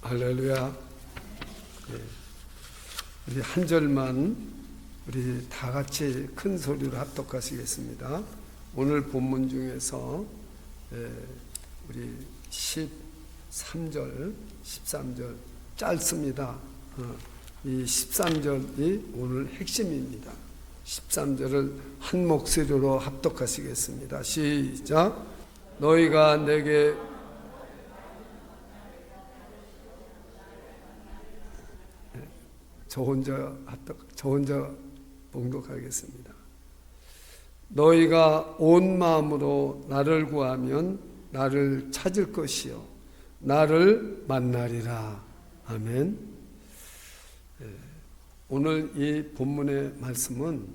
할렐루야. 우리 한 절만 우리 다 같이 큰 소리로 합독하시겠습니다. 오늘 본문 중에서 우리 13절, 13절 짧습니다. 이 13절이 오늘 핵심입니다. 13절을 한 목소리로 합독하시겠습니다. 시작. 너희가 내게 저 혼자 봉독하겠습니다. 너희가 온 마음으로 나를 구하면 나를 찾을 것이요 나를 만나리라. 아멘. 오늘 이 본문의 말씀은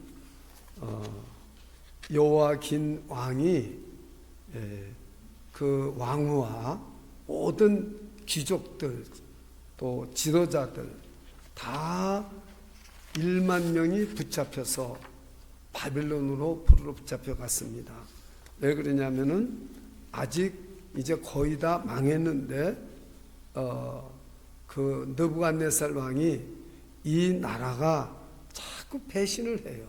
여호야긴 왕이 그 왕후와 모든 귀족들 또 지도자들 다 1만 명이 붙잡혀서 바빌론으로 포로로 붙잡혀 갔습니다. 왜 그러냐면은 아직 이제 거의 다 망했는데 그 느부갓네살 왕이 이 나라가 자꾸 배신을 해요.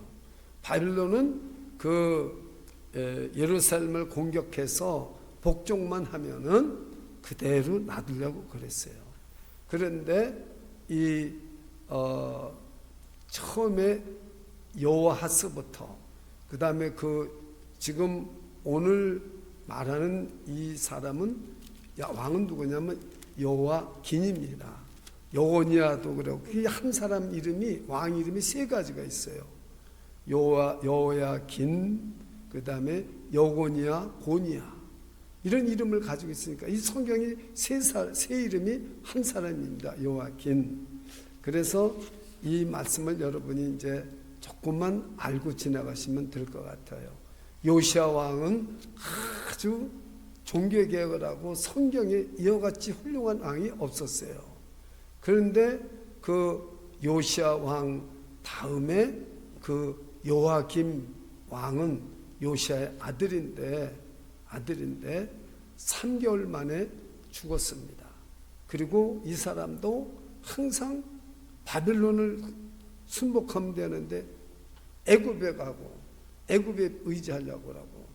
바빌론은 그 예루살렘을 공격해서 복종만 하면은 그대로 놔두려고 그랬어요. 그런데 이 처음에 여호아하스부터 그 다음에 그 지금 오늘 말하는 이 사람은 왕은 누구냐면 여호야긴입니다. 여고니아도 그렇고 한 사람 이름이 왕 이름이 세 가지가 있어요. 여호야긴 그 다음에 여고니아 고니아 이런 이름을 가지고 있으니까 이 성경이 세 이름이 한 사람입니다. 여호야긴. 그래서 이 말씀을 여러분이 이제 조금만 알고 지나가시면 될 것 같아요. 요시야 왕은 아주 종교개혁을 하고 성경에 이와 같이 훌륭한 왕이 없었어요. 그런데 그 요시야 왕 다음에 그 여호야김 왕은 요시야의 아들인데 3개월 만에 죽었습니다. 그리고 이 사람도 항상 바빌론을 순복하면 되는데 애굽에 가고 애굽에 의지하려고 하고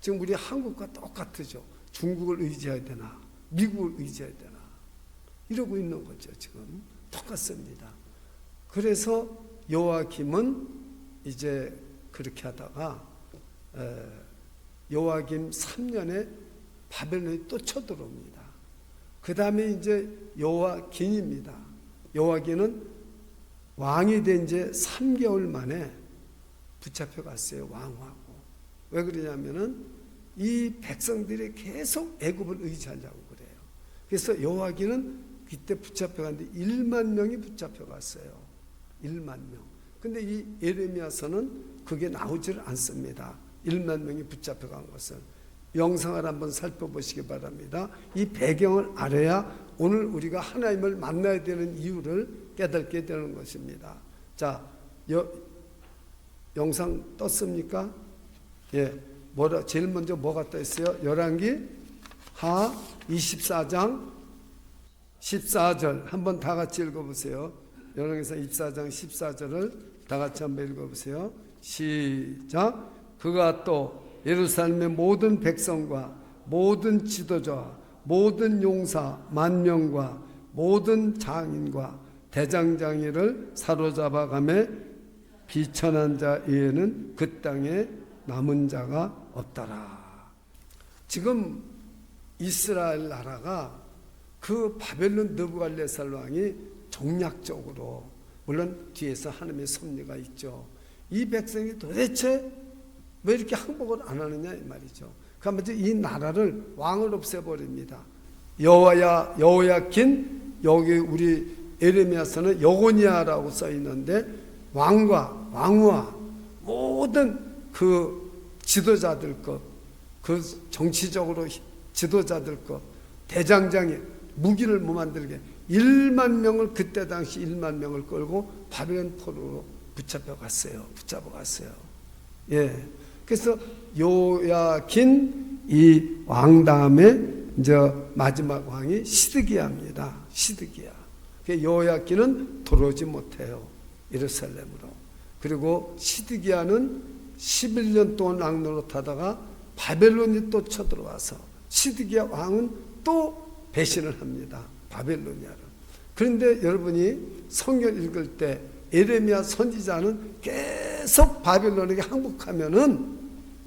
지금 우리 한국과 똑같죠. 중국을 의지해야 되나 미국을 의지해야 되나 이러고 있는 거죠. 지금 똑같습니다. 그래서 여호야김은 이제 그렇게 하다가 여호야김 3년에 바벨론이 또 쳐들어옵니다. 그 다음에 이제 여호야긴입니다. 여호야긴은 왕이 된 지 3개월 만에 붙잡혀 갔어요. 왕하고. 왜 그러냐면은 이 백성들이 계속 애굽을 의지하려고 그래요. 그래서 여호야긴은 그때 붙잡혀 갔는데 1만 명이 붙잡혀 갔어요. 1만 명. 근데 이 예레미야서는 그게 나오질 않습니다. 1만 명이 붙잡혀 간 것은. 영상을 한번 살펴보시기 바랍니다. 이 배경을 알아야 오늘 우리가 하나님을 만나야 되는 이유를 깨닫게 되는 것입니다. 자, 영상 떴습니까? 예, 제일 먼저 뭐가 떠 있어요? 열왕기 하 24장 14절 한번 다 같이 읽어보세요. 열왕기서 24장 14절을 다 같이 한번 읽어보세요. 시작. 그가 또 예루살렘의 모든 백성과 모든 지도자와 모든 용사 만명과 모든 장인과 대장장이를 사로잡아 가매 비천한 자 외에는 그 땅에 남은 자가 없더라. 지금 이스라엘 나라가 그 바벨론 느부갓네살 왕이 정략적으로 물론 뒤에서 하나님의 섭리가 있죠. 이 백성이 도대체 왜 이렇게 항복을 안 하느냐 이 말이죠. 그러면서 이 나라를 왕을 없애버립니다. 여호야긴 여기 우리 예레미야서는 여고니아라고 써 있는데 왕과 왕후와 모든 그 지도자들 것, 그 정치적으로 지도자들 것, 대장장이 무기를 못 만들게 1만 명을 그때 당시 1만 명을 끌고 바벨론 포로로 붙잡아 갔어요. 예. 그래서 여호야긴 이 왕 다음에 이제 마지막 왕이 시드기야입니다. 시드기야. 여호야긴은 들어오지 못해요. 예루살렘으로. 그리고 시드기야는 11년 동안 왕노릇하다가 바벨론이 또 쳐들어와서 시드기야 왕은 또 배신을 합니다. 바벨로니아를. 그런데 여러분이 성경 읽을 때 에레미야 선지자는 계속 바벨론에게 항복하면은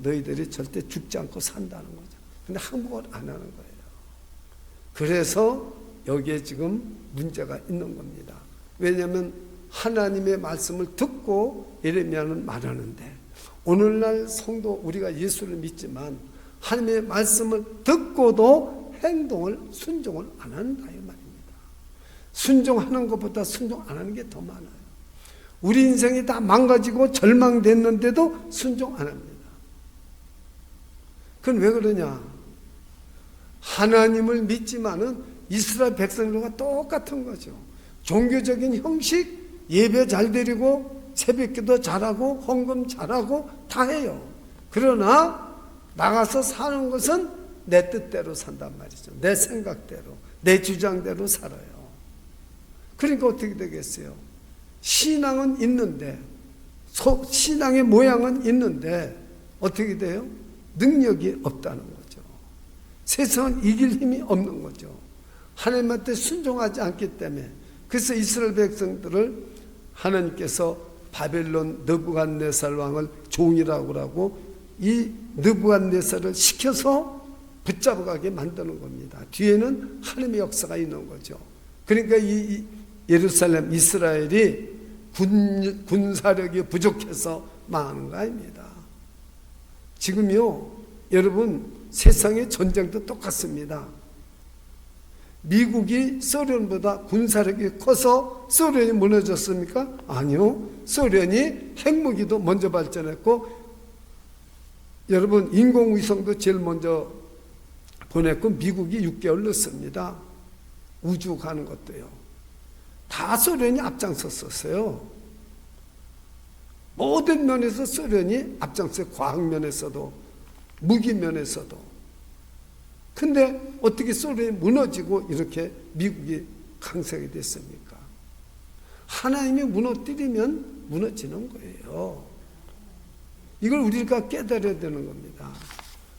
너희들이 절대 죽지 않고 산다는 거죠. 근데 항복을 안 하는 거예요. 그래서 여기에 지금 문제가 있는 겁니다. 왜냐하면 하나님의 말씀을 듣고 에레미야는 말하는데, 오늘날 성도 우리가 예수를 믿지만 하나님의 말씀을 듣고도 행동을 순종을 안 한다 이 말입니다. 순종하는 것보다 순종 안 하는 게 더 많아요. 우리 인생이 다 망가지고 절망됐는데도 순종 안 합니다. 그건 왜 그러냐? 하나님을 믿지만은 이스라엘 백성들과 똑같은 거죠. 종교적인 형식, 예배 잘 드리고 새벽기도 잘하고 헌금 잘하고 다 해요. 그러나 나가서 사는 것은 내 뜻대로 산단 말이죠. 내 생각대로, 내 주장대로 살아요. 그러니까 어떻게 되겠어요? 신앙은 있는데, 신앙의 모양은 있는데 어떻게 돼요? 능력이 없다는 거죠. 세상은 이길 힘이 없는 거죠. 하나님한테 순종하지 않기 때문에. 그래서 이스라엘 백성들을 하나님께서 바벨론 느부갓네살 왕을 종이라고 하고 이 느부갓네살을 시켜서 붙잡아가게 만드는 겁니다. 뒤에는 하나님의 역사가 있는 거죠. 그러니까 이 예루살렘 이스라엘이 군사력이 부족해서 망하는 거 아닙니다. 지금요 여러분 세상의 전쟁도 똑같습니다. 미국이 소련보다 군사력이 커서 소련이 무너졌습니까? 아니요. 소련이 핵무기도 먼저 발전했고, 여러분 인공위성도 제일 먼저 보냈고 미국이 6개월 늦습니다. 우주 가는 것도요. 다 소련이 앞장섰었어요. 모든 면에서 소련이 앞장서요. 과학면에서도 무기면에서도. 근데 어떻게 소련이 무너지고 이렇게 미국이 강세가 됐습니까? 하나님이 무너뜨리면 무너지는 거예요. 이걸 우리가 깨달아야 되는 겁니다.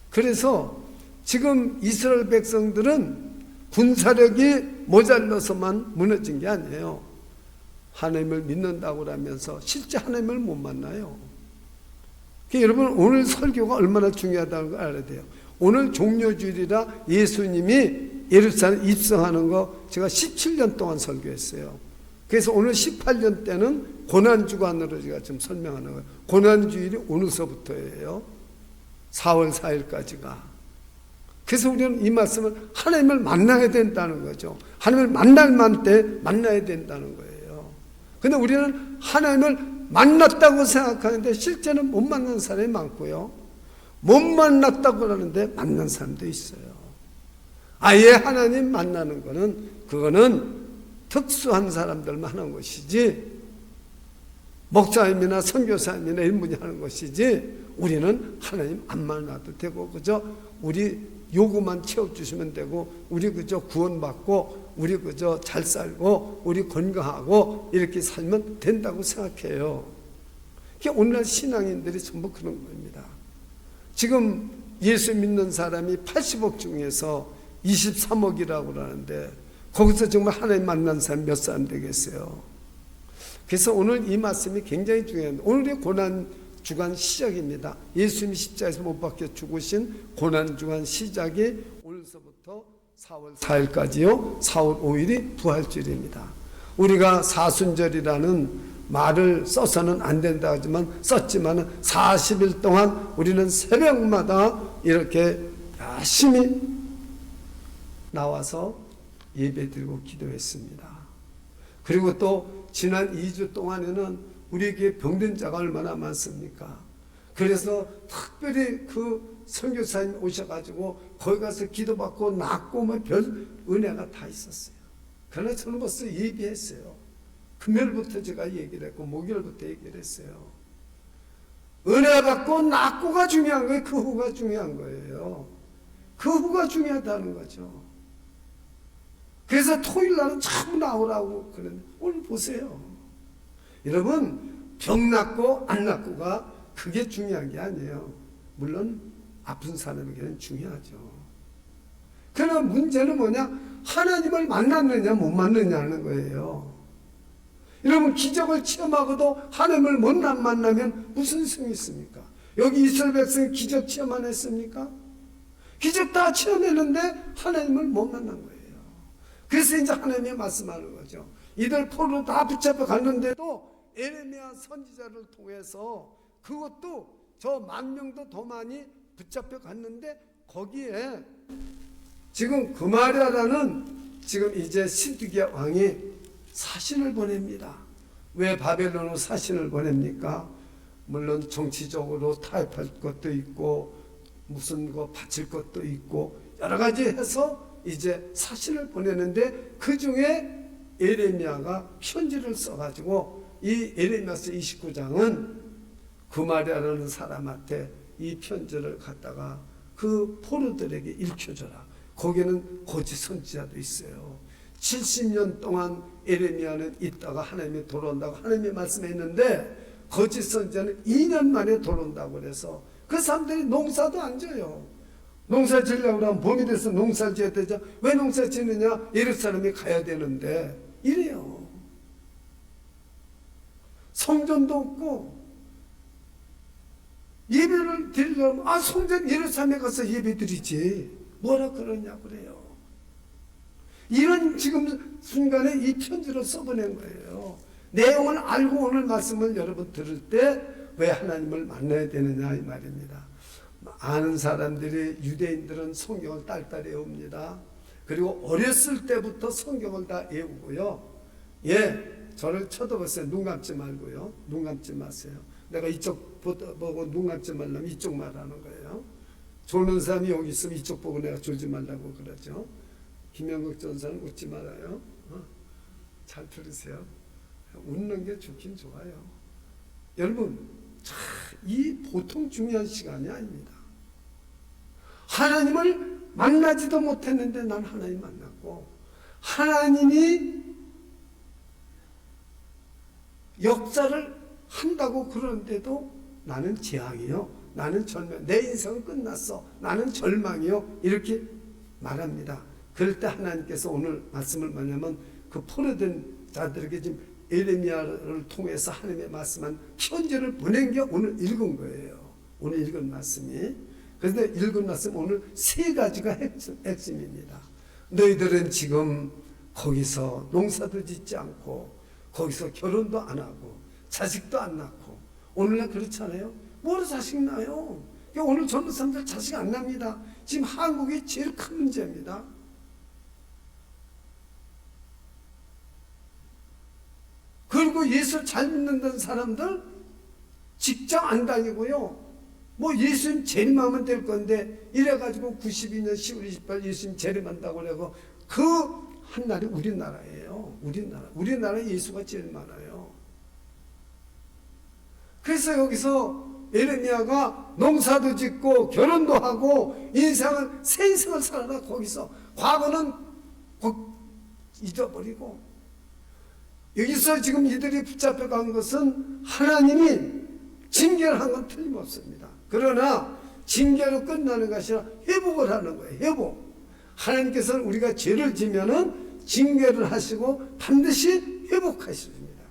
그래서 지금 이스라엘 백성들은 군사력이 모자라서만 무너진 게 아니에요. 하나님을 믿는다고 하면서 실제 하나님을 못 만나요. 그러니까 여러분 오늘 설교가 얼마나 중요하다는 걸 알아야 돼요. 오늘 종료주일이라 예수님이 예루살렘 입성하는 거 제가 17년 동안 설교했어요. 그래서 오늘 18년 때는 고난주간으로 제가 지금 설명하는 거예요. 고난주일이 오늘서부터예요. 4월 4일까지가. 그래서 우리는 이 말씀을 하나님을 만나야 된다는 거죠. 하나님을 만날 만 때 만나야 된다는 거예요. 근데 우리는 하나님을 만났다고 생각하는데 실제는 못 만나는 사람이 많고요. 못 만났다고 하는데 만난 사람도 있어요. 아예 하나님 만나는 거는 그거는 특수한 사람들만 하는 것이지 목사님이나 선교사님이나 이런 분이 하는 것이지 우리는 하나님 안 만나도 되고 그저 우리 요구만 채워주시면 되고 우리 그저 구원받고 우리 그저 잘 살고 우리 건강하고 이렇게 살면 된다고 생각해요. 그러니까 오늘날 신앙인들이 전부 그런 겁니다. 지금 예수 믿는 사람이 80억 중에서 23억이라고 하는데 거기서 정말 하나님 만난 사람 몇 사람 되겠어요? 그래서 오늘 이 말씀이 굉장히 중요합니다. 오늘의 고난주간 시작입니다. 예수님이 십자가에서 못 박혀 죽으신 고난주간 시작이 오늘서부터 4월 4일까지요. 4월 5일이 부활절입니다. 우리가 사순절이라는 말을 써서는 안 된다 하지만 썼지만 40일 동안 우리는 새벽마다 이렇게 열심히 나와서 예배드리고 기도했습니다. 그리고 또 지난 2주 동안에는 우리에게 병든 자가 얼마나 많습니까? 그래서 특별히 그 선교사님 오셔가지고 거기 가서 기도받고 낫고 뭐 별 은혜가 다 있었어요. 그러나 저는 벌써 예비했어요. 금요일부터 제가 얘기를 했고 목요일부터 얘기를 했어요. 은혜 받고 낫고가 중요한 거예요. 그 후가 중요한 거예요. 그 후가 중요하다는 거죠. 그래서 토요일 날은 자꾸 나오라고 그러는데 오늘 보세요. 여러분, 병 낫고 안 낫고가 그게 중요한 게 아니에요. 물론 아픈 사람에게는 중요하죠. 그러나 문제는 뭐냐? 하나님을 만났느냐 못 만났느냐는 거예요. 여러분, 기적을 체험하고도 하나님을 못 만나면 무슨 승이 있습니까? 여기 이스라엘 백성이 기적 체험 안 했습니까? 기적 다 체험했는데 하나님을 못 만난 거예요. 그래서 이제 하나님이 말씀하는 거죠. 이들 포로로 다 붙잡혀 갔는데도 에레미야 선지자를 통해서 그것도 저 10,000명도 더 많이 붙잡혀 갔는데 거기에 지금 그마랴라는 지금 이제 시드기야 왕이 사신을 보냅니다. 왜 바벨론으로 사신을 보냅니까? 물론 정치적으로 타협할 것도 있고 무슨 거 바칠 것도 있고 여러 가지 해서 이제 사신을 보내는데 그 중에 에레미야가 편지를 써가지고 이 에레미야서 29장은 그마랴라는 사람한테 이 편지를 갖다가 그 포로들에게 읽혀줘라. 거기는 거짓 선지자도 있어요. 70년 동안 에레미야는 있다가 하나님이 돌아온다고 하나님이 말씀했는데 거짓 선지자는 2년 만에 돌아온다고 그래서 그 사람들이 농사도 안 져요. 농사 지으려고 하면 봄이 돼서 농사 지어야 되죠. 왜 농사 지느냐? 예루살렘에 가야 되는데 이래요. 성전도 없고 예배를 드리려면 성전 예루살렘에 가서 예배 드리지 뭐라 그러냐 그래요. 이런 지금 순간에 이 편지를 써보낸 거예요. 내용을 알고 오늘 말씀을 여러분 들을 때 왜 하나님을 만나야 되느냐 이 말입니다. 아는 사람들이 유대인들은 성경을 딸딸이 외웁니다. 그리고 어렸을 때부터 성경을 다 외우고요. 저를 쳐다보세요. 눈 감지 말고요. 눈 감지 마세요. 내가 이쪽 보고 눈 감지 말라면 이쪽 말하는 거예요. 졸는 사람이 여기 있으면 이쪽 보고 내가 졸지 말라고 그러죠. 김영국 전사는 웃지 말아요. 잘 들으세요. 웃는 게 좋긴 좋아요. 여러분, 이 보통 중요한 시간이 아닙니다. 하나님을 만나지도 못했는데 난 하나님 만났고 하나님이 역사를 한다고 그러는데도 나는 재앙이요. 나는 절망. 내 인생은 끝났어. 나는 절망이요. 이렇게 말합니다. 그럴 때 하나님께서 오늘 말씀을 뭐냐면 그 포로된 자들에게 지금 에레미야를 통해서 하나님의 말씀한 편지를 보낸 게 오늘 읽은 거예요. 오늘 읽은 말씀이. 그런데 읽은 말씀 오늘 3가지가 핵심입니다. 너희들은 지금 거기서 농사도 짓지 않고 거기서 결혼도 안 하고 자식도 안 낳고 오늘날 그렇잖아요. 뭐로 자식 낳아요? 오늘 젊은 사람들 자식 안 납니다. 지금 한국이 제일 큰 문제입니다. 그리고 예수 잘 믿는다는 사람들 직장 안 다니고요. 뭐 예수님 재림하면 될 건데 이래가지고 92년 10월 28일 예수님 재림한다고 그러고 그 한 날이 우리나라예요. 우리나라에 예수가 제일 많아요. 그래서 여기서 에레미야가 농사도 짓고 결혼도 하고 인생을 새 인생을 살아라. 거기서 과거는 잊어버리고 여기서 지금 이들이 붙잡혀간 것은 하나님이 징계를 한 건 틀림없습니다. 그러나 징계로 끝나는 것이 아니라 회복을 하는 거예요. 회복. 하나님께서는 우리가 죄를 지면은 징계를 하시고 반드시 회복하십니다.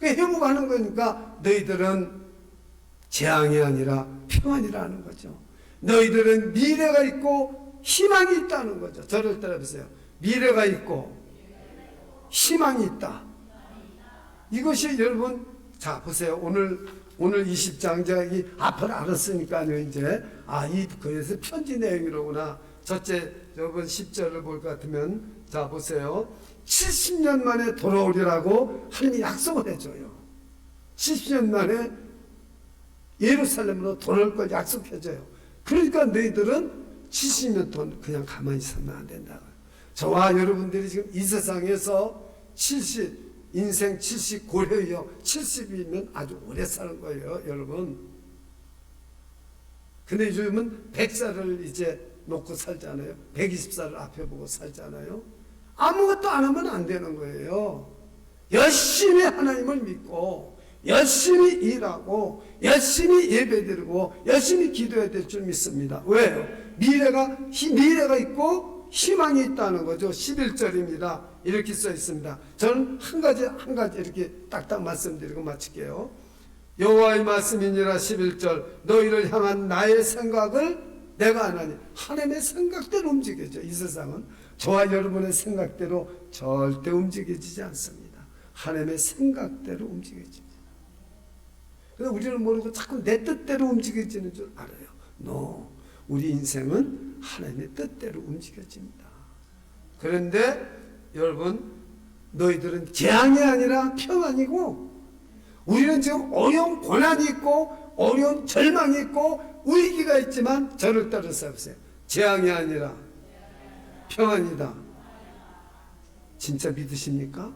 회복하는 거니까 너희들은 재앙이 아니라 평안이라는 거죠. 너희들은 미래가 있고 희망이 있다는 거죠. 저를 따라보세요. 미래가 있고 희망이 있다. 이것이 여러분, 자 보세요. 오늘 20장 제가 이 앞을 알았으니까요. 이제 그래서 편지 내용이로구나. 첫째 여러분 10절을 볼 것 같으면 자 보세요. 70년 만에 돌아오리라고 하나님이 약속을 해줘요. 70년 만에 예루살렘으로 돌아올 걸 약속해줘요. 그러니까 너희들은 70년 동안 그냥 가만히 있으면 안 된다. 저와 여러분들이 지금 이 세상에서 인생 70 고려요. 70이면 아주 오래 사는 거예요, 여러분. 근데 요즘은 100살을 이제 놓고 살잖아요. 120살을 앞에 보고 살잖아요. 아무것도 안 하면 안 되는 거예요. 열심히 하나님을 믿고 열심히 일하고 열심히 예배드리고 열심히 기도해야 될 줄 믿습니다. 왜요? 미래가 있고 희망이 있다는 거죠. 11절입니다. 이렇게 써 있습니다. 저는 한 가지 이렇게 딱딱 말씀드리고 마칠게요. 여호와의 말씀이니라. 11절 너희를 향한 나의 생각을 내가 안 하니. 하나님의 생각대로 움직여져. 이 세상은 저와 여러분의 생각대로 절대 움직여지지 않습니다. 하나님의 생각대로 움직여집니다. 그래서 우리는 모르고 자꾸 내 뜻대로 움직여지는 줄 알아요. No. 우리 인생은 하나님의 뜻대로 움직여집니다. 그런데 여러분, 너희들은 재앙이 아니라 평안이고, 우리는 지금 어려운 고난이 있고 어려운 절망이 있고 위기가 있지만 저를 따라서 보세요. 재앙이 아니라 평안이다. 진짜 믿으십니까?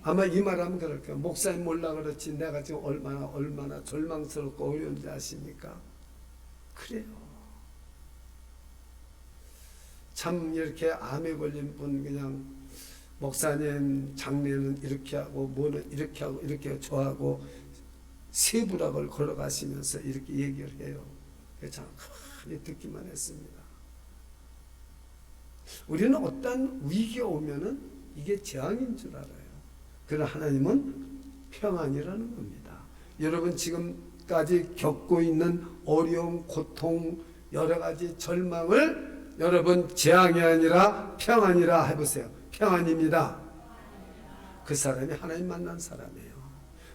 아마 이 말하면 그럴 거예요. 목사님 몰라 그렇지 내가 지금 얼마나 절망스럽고 어려운지 아십니까? 그래요. 참 이렇게 암에 걸린 분 그냥 목사님 장례는 이렇게 하고 뭐는 이렇게 하고 이렇게 좋아하고 세부락을 걸어가시면서 이렇게 얘기를 해요. 참 듣기만 했습니다. 우리는 어떤 위기가 오면은 이게 재앙인 줄 알아요. 그러나 하나님은 평안이라는 겁니다. 여러분 지금까지 겪고 있는 어려움, 고통, 여러 가지 절망을 여러분 재앙이 아니라 평안이라 해보세요. 평안입니다. 그 사람이 하나님 만난 사람이에요.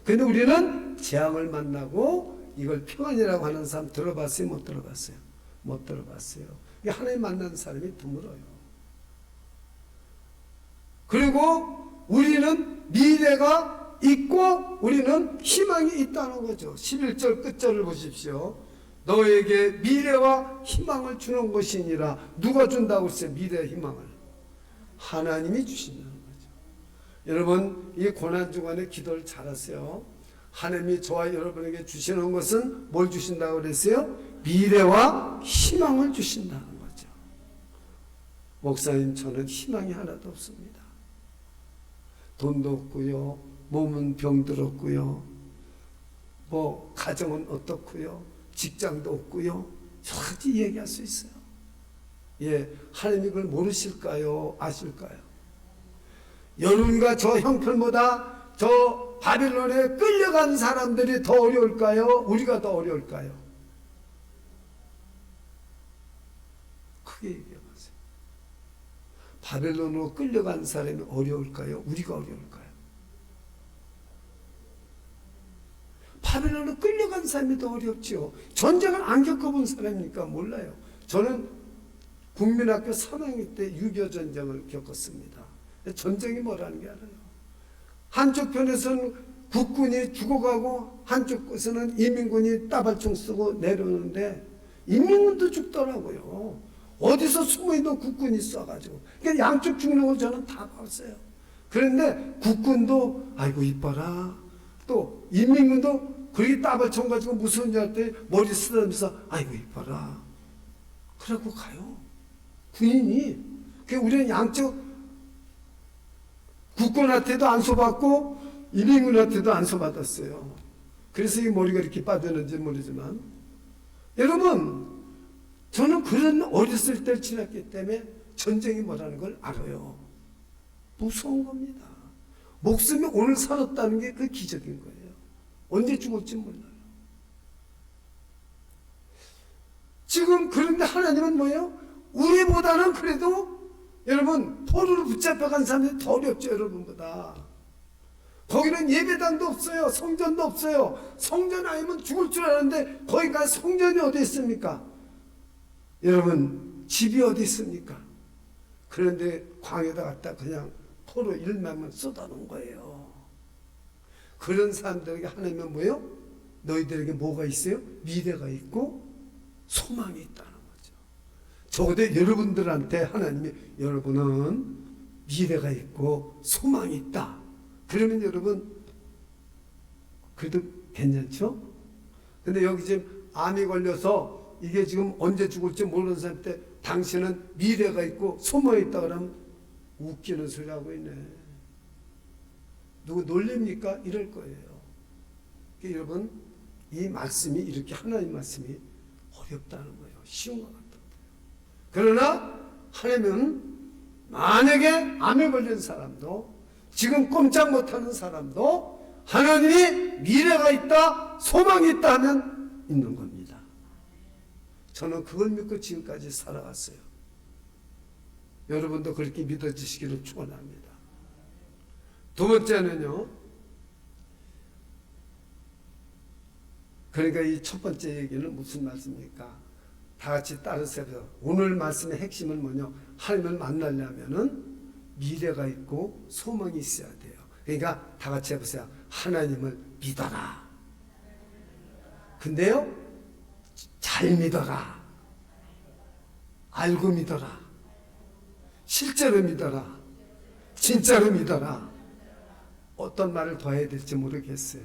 그런데 우리는 재앙을 만나고 이걸 평안이라고 하는 사람 들어봤어요? 못 들어봤어요? 못 들어봤어요. 하나님 만난 사람이 드물어요. 그리고 우리는 미래가 있고 우리는 희망이 있다는 거죠. 11절 끝절을 보십시오. 너에게 미래와 희망을 주는 것이니라. 누가 준다고 했어요? 미래의 희망을 하나님이 주신다는 거죠. 여러분 이 고난 중간에 기도를 잘하세요. 하나님이 저와 여러분에게 주시는 것은 뭘 주신다고 그랬어요? 미래와 희망을 주신다는 거죠. 목사님 저는 희망이 하나도 없습니다. 돈도 없고요, 몸은 병들었고요, 뭐 가정은 어떻고요, 직장도 없고요, 여러 가지 얘기할 수 있어요. 예, 하나님이 그걸 모르실까요? 아실까요? 여러분과 저 형편보다 저 바빌론에 끌려간 사람들이 더 어려울까요? 우리가 더 어려울까요? 크게 얘기해보세요. 바벨론으로 끌려간 사람이 어려울까요? 우리가 어려울까요? 바벨론으로 끌려간 사람이 더 어렵죠. 전쟁을 안 겪어본 사람이니까 몰라요. 저는 국민학교 3학년 때 6.25 전쟁을 겪었습니다. 전쟁이 뭐라는 게 알아요. 한쪽 편에서는 국군이 죽어가고 한쪽 에서는 인민군이 따발총 쓰고 내려오는데 인민군도 죽더라고요. 어디서 숨어있는 국군이 있어가지고. 그러니까 양쪽 죽는 걸 저는 다 봤어요. 그런데 국군도 아이고 이뻐라. 또 인민군도 그렇게 따발총 가지고 무서운 줄 알았더니 머리 쓰다면서 아이고 이뻐라. 그러고 가요. 군인이. 그러니까 우리는 양쪽 국군한테도 안수받고 인민군한테도 안수받았어요. 그래서 이 머리가 이렇게 빠졌는지 모르지만 여러분 저는 그런 어렸을 때를 지났기 때문에 전쟁이 뭐라는 걸 알아요. 무서운 겁니다. 목숨이 오늘 살았다는 게 그 기적인 거예요. 언제 죽을지 몰라요. 지금 그런데 하나님은 뭐예요? 우리보다는 그래도 여러분 포로로 붙잡혀간 사람들이 더 어렵죠. 여러분보다. 거기는 예배당도 없어요. 성전도 없어요. 성전 아니면 죽을 줄 알았는데 거기 가서 성전이 어디 있습니까? 여러분 집이 어디 있습니까? 그런데 광에다 갖다 그냥 포로 일만만 쏟아놓은 거예요. 그런 사람들에게 하나님은 뭐예요? 너희들에게 뭐가 있어요? 미래가 있고 소망이 있다는 거죠. 적어도 여러분들한테 하나님이 여러분은 미래가 있고 소망이 있다. 그러면 여러분 그래도 괜찮죠? 근데 여기 지금 암이 걸려서 이게 지금 언제 죽을지 모르는 사람한테 당신은 미래가 있고 소망이 있다 그러면 웃기는 소리 하고 있네. 누구 놀립니까? 이럴 거예요. 그러니까 여러분, 이 말씀이 이렇게 하나님 말씀이 어렵다는 거예요. 쉬운 것 같아요. 그러나 하나님은 만약에 암에 걸린 사람도 지금 꼼짝 못하는 사람도 하나님이 미래가 있다, 소망이 있다 하면 있는 겁니다. 저는 그걸 믿고 지금까지 살아왔어요. 여러분도 그렇게 믿어지시기를 축원합니다. 두 번째는요, 그러니까 이 첫 번째 얘기는 무슨 말씀입니까? 다 같이 따르세요. 오늘 말씀의 핵심은 뭐냐? 하나님을 만나려면은 미래가 있고 소망이 있어야 돼요. 그러니까 다 같이 해보세요. 하나님을 믿어라. 근데요, 잘 믿어라. 알고 믿어라. 실제로 믿어라. 진짜로 믿어라. 어떤 말을 더 해야 될지 모르겠어요.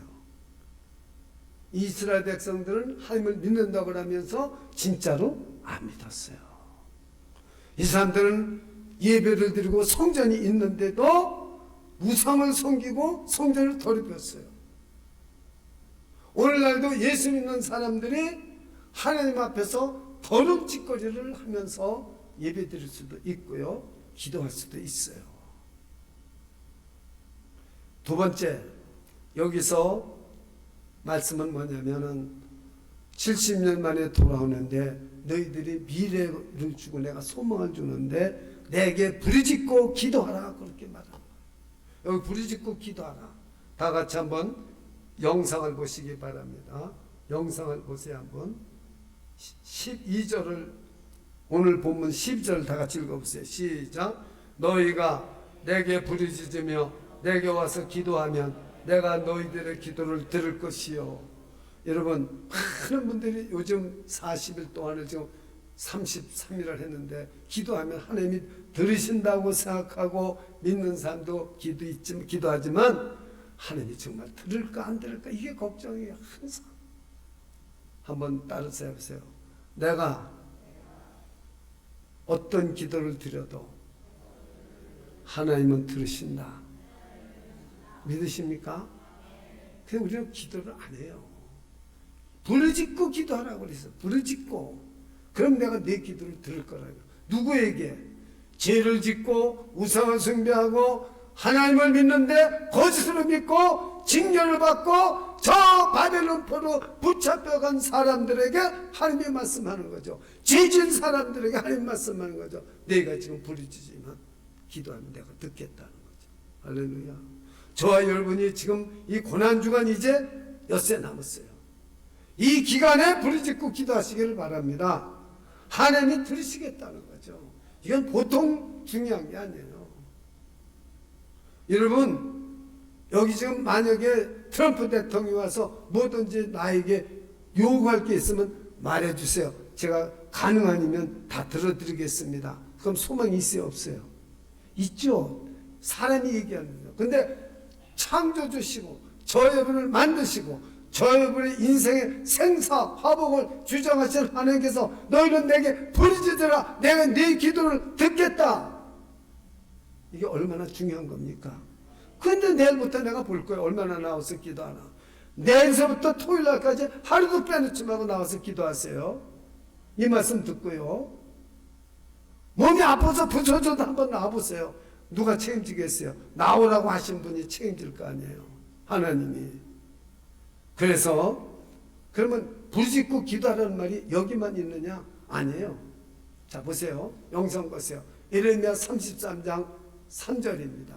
이스라엘 백성들은 하나님을 믿는다고 하면서 진짜로 안 믿었어요. 이 사람들은 예배를 드리고 성전이 있는데도 우상을 섬기고 성전을 더럽혔어요. 오늘날도 예수 믿는 사람들이 하나님 앞에서 더럽짓거리를 하면서 예배 드릴 수도 있고요, 기도할 수도 있어요. 두 번째, 여기서 말씀은 뭐냐면은 70년 만에 돌아오는데 너희들이 미래를 주고 내가 소망을 주는데 내게 부르짖고 기도하라, 그렇게 말합니다. 여기 부르짖고 기도하라. 다 같이 한번 영상을 보시기 바랍니다. 영상을 보세요. 한번 12절을, 오늘 본문 12절 다 같이 읽어보세요. 시작. 너희가 내게 부르짖으며 내게 와서 기도하면 내가 너희들의 기도를 들을 것이요. 여러분, 많은 분들이 요즘 40일 동안을 지금 33일을 했는데 기도하면 하나님이 들으신다고 생각하고 믿는 사람도 기도하지만 하나님이 정말 들을까 안 들을까 이게 걱정이에요. 항상. 한번 따라서 해보세요. 내가 어떤 기도를 드려도 하나님은 들으신다. 믿으십니까? 근데 우리는 기도를 안 해요. 부르짖고 기도하라고 그랬어요. 부르짖고. 그럼 내가 내 기도를 들을 거라고. 누구에게? 죄를 짓고 우상을 숭배하고 하나님을 믿는데 거짓으로 믿고 징계를 받고 저 바벨론 포로 붙잡혀간 사람들에게 하나님이 말씀하는 거죠. 죄진 사람들에게 하나님 말씀하는 거죠. 내가 지금 부르짖지만 기도하면 내가 듣겠다는 거죠. 할렐루야. 저와 여러분이 지금 이 고난주간 이제 엿새 남았어요. 이 기간에 부르짖고 기도하시기를 바랍니다. 하나님이 들으시겠다는 거죠. 이건 보통 중요한 게 아니에요. 여러분, 여기 지금 만약에 트럼프 대통령이 와서 뭐든지 나에게 요구할 게 있으면 말해주세요. 제가 가능하면 다 들어드리겠습니다. 그럼 소망이 있어요, 없어요? 있죠. 사람이 얘기하는 거예요. 근데 창조주시고 저 여러분을 만드시고 저 여러분의 인생의 생사 화복을 주장하신 하나님께서 너희는 내게 부르짖으라, 내가 네 기도를 듣겠다. 이게 얼마나 중요한 겁니까? 근데 내일부터 내가 볼 거예요. 얼마나 나와서 기도하나. 내일서부터 토요일날까지 하루도 빼놓지 말고 나와서 기도하세요. 이 말씀 듣고요. 몸이 아파서 부서져도 한번 나와보세요. 누가 책임지겠어요? 나오라고 하신 분이 책임질 거 아니에요. 하나님이. 그래서 그러면 부르짖고 기도하라는 말이 여기만 있느냐? 아니에요. 자, 보세요. 영상 보세요. 예레미야 33장 3절입니다.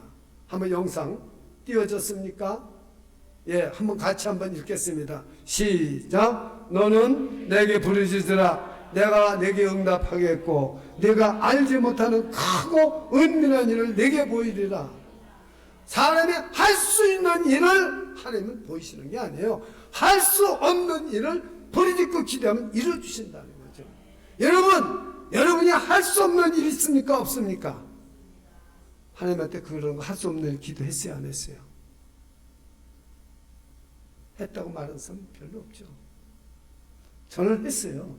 한번 영상 띄워졌습니까? 예, 한번 같이 한번 읽겠습니다. 시작. 너는 내게 부르짖으라. 내가 내게 응답하겠고 내가 알지 못하는 크고 은밀한 일을 내게 보이리라. 사람이 할 수 있는 일을 하나님은 보이시는 게 아니에요. 할 수 없는 일을 부르짖고 기도하면 이루어주신다는 거죠. 여러분이 할 수 없는 일 있습니까? 없습니까? 하나님한테 그런 거 할 수 없는 일 기도했어요? 안 했어요? 했다고 말하는 사람 별로 없죠. 저는 했어요.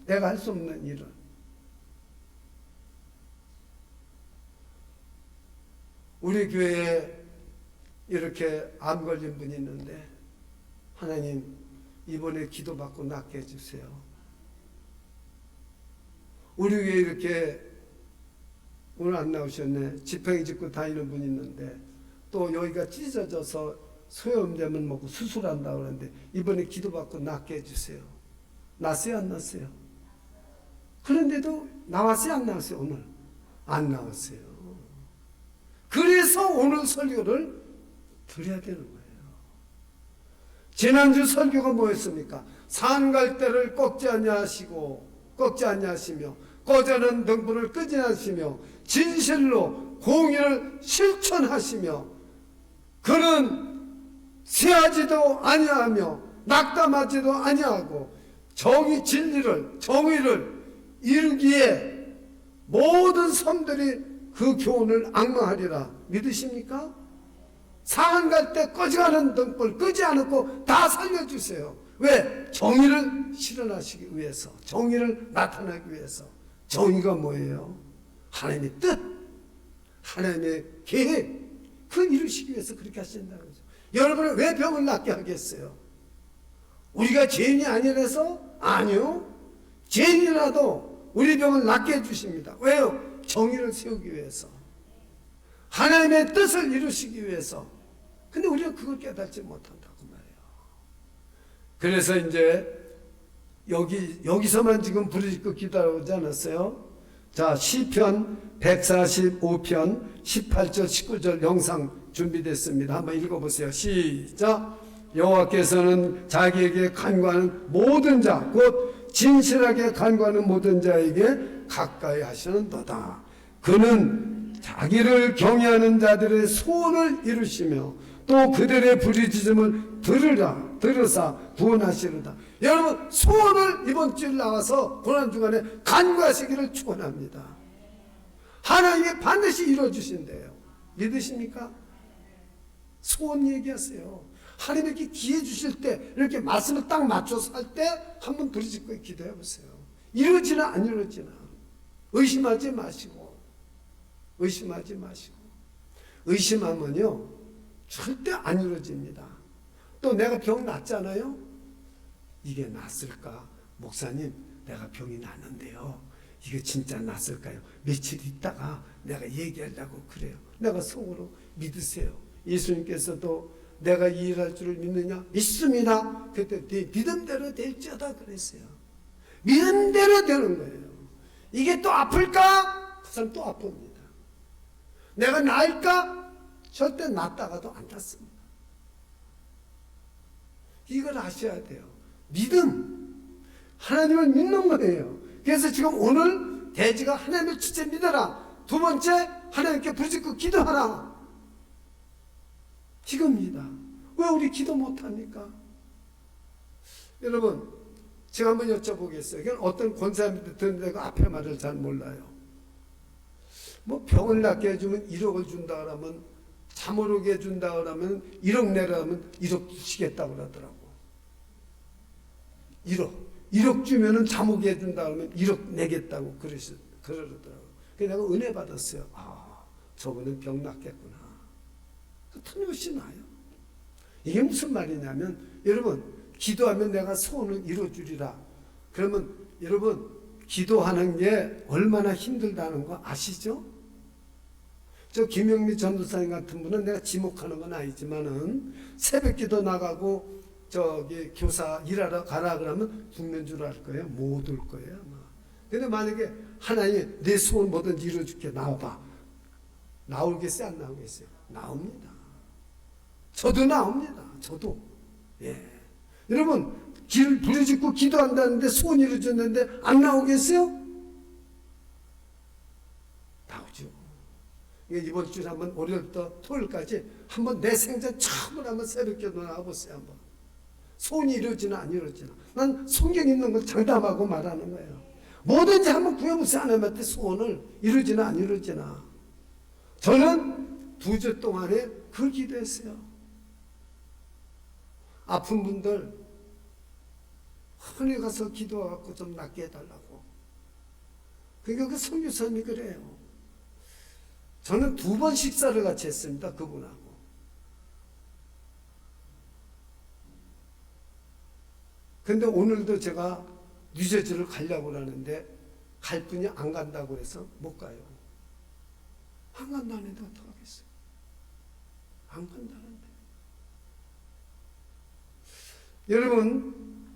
내가 할 수 없는 일을. 우리 교회에 이렇게 암 걸린 분이 있는데, 하나님 이번에 기도받고 낫게 해주세요. 우리 교회에 이렇게 오늘 안 나오셨네. 지팡이 짚고 다니는 분이 있는데, 또 여기가 찢어져서 소염되면 먹고 수술한다고 그러는데, 이번에 기도받고 낫게 해주세요. 났어요, 안 났어요? 그런데도 나왔어요, 안 나왔어요? 오늘 안 나왔어요. 그래서 오늘 설교를 드려야 되는 거예요. 지난주 설교가 뭐였습니까? 산갈대를 꺾지 아니하시며 꺼져는 등불을 끄지 않으시며 진실로 공의를 실천하시며, 그는 세하지도 아니하며 낙담하지도 아니하고 정의를 이루기에 모든 섬들이 그 교훈을 앙망하리라. 믿으십니까? 산갈대 꺼져가는 등불 끄지 않고 다 살려주세요. 왜? 정의를 실현하시기 위해서, 정의를 나타내기 위해서. 정의가 뭐예요? 하나님의 뜻, 하나님의 계획, 그 이루시기 위해서 그렇게 하신다는 거죠. 여러분은 왜 병을 낫게 하겠어요? 우리가 죄인이 아니라서? 아니요. 죄인이라도 우리 병을 낫게 해주십니다. 왜요? 정의를 세우기 위해서, 하나님의 뜻을 이루시기 위해서. 근데 우리가 그걸 깨닫지 못한다고 말이에요. 그래서 이제 여기서만 지금 부르짖고 기도하지 않았어요? 자, 시편 145편 18절 19절 영상 준비됐습니다. 한번 읽어보세요. 시작. 여호와께서는 자기에게 간구하는 모든 자, 곧 진실하게 간구하는 모든 자에게 가까이 하시는도다. 그는 자기를 경외하는 자들의 소원을 이루시며 또 그들의 부르짖음을 들으사 구원하시리다. 여러분, 소원을 이번 주일 나와서 고난주간에 간구하시기를 축원합니다. 하나님이 반드시 이루어주신대요. 믿으십니까? 소원 얘기하세요. 하나님께 기회 주실 때 이렇게 말씀을 딱 맞춰서 할 때 한번 부르짖고 기도해 보세요. 이루어지나 안 이루어지나 의심하지 마시고, 의심하면요 절대 안 이루어집니다. 또 내가 병 났잖아요. 이게 낫을까? 목사님, 내가 병이 났는데요, 이게 진짜 낫을까요? 며칠 있다가 내가 얘기하려고 그래요. 내가 속으로 믿으세요. 예수님께서도 내가 이 일할 줄을 믿느냐? 믿습니다. 그때 네 믿음대로 될지어다 그랬어요. 믿음대로 되는 거예요. 이게 또 아플까? 그 사람 또 아픕니다. 내가 나을까? 절대 낫다가도 안 낫습니다. 이걸 아셔야 돼요. 믿음, 하나님을 믿는 거예요. 그래서 지금 오늘 대지가 하나님을 진짜 믿어라. 두 번째, 하나님께 부르짖고 기도하라. 이겁니다. 왜 우리 기도 못합니까? 여러분, 제가 한번 여쭤보겠어요. 그건 어떤 권사님들 듣는데 그 앞에 말을 잘 몰라요. 뭐 병을 낫게 해주면 1억을 준다 그러면, 잠 오게 해준다 그러면 1억 내라 하면 1억 주시겠다고 그러더라고. 1억 주면은 잠 오게 해준다 그러면 1억 내겠다고 그러더라고. 그래서 내가 은혜 받았어요. 아, 저분은 병 낫겠구나. 틀림없이 나요. 이게 무슨 말이냐면, 여러분, 기도하면 내가 소원을 이루어주리라. 그러면 여러분, 기도하는 게 얼마나 힘들다는 거 아시죠? 저 김영미 전도사님 같은 분은 내가 지목하는 건 아니지만은 새벽 기도 나가고 저기 교사 일하러 가라 그러면 죽는 줄 알 거예요. 못 올 거예요 아마. 근데 만약에 하나님 내 소원 뭐든지 이루어줄게, 나와봐. 나오겠어요, 안 나오겠어요? 나옵니다. 저도 나옵니다. 저도. 예. 여러분, 길 부르짖고 기도한다는데 소원 이루어졌는데 안 나오겠어요? 나오죠. 이번 주에 한번 월요일부터 토요일까지 한번 내 생전 처음으로 한번 새벽기도 나와보세요. 한번. 소원이 이루어지나 안 이루어지나. 난 성경 있는 걸 장담하고 말하는 거예요. 뭐든지 한번 구해보세요. 하나님한테 소원을 이루어지나 안 이루어지나. 저는 2주 동안에 그 기도했어요. 아픈 분들, 헌에 가서 기도하고 좀 낫게 해달라고. 그러니까 그 선교사님이 그래요. 저는 2번 식사를 같이 했습니다. 그분하고. 근데 오늘도 제가 뉴저지를 가려고 하는데 갈 분이 안 간다고 해서 못 가요. 안 간다는데 어떡하겠어요? 안 간다는데. 여러분,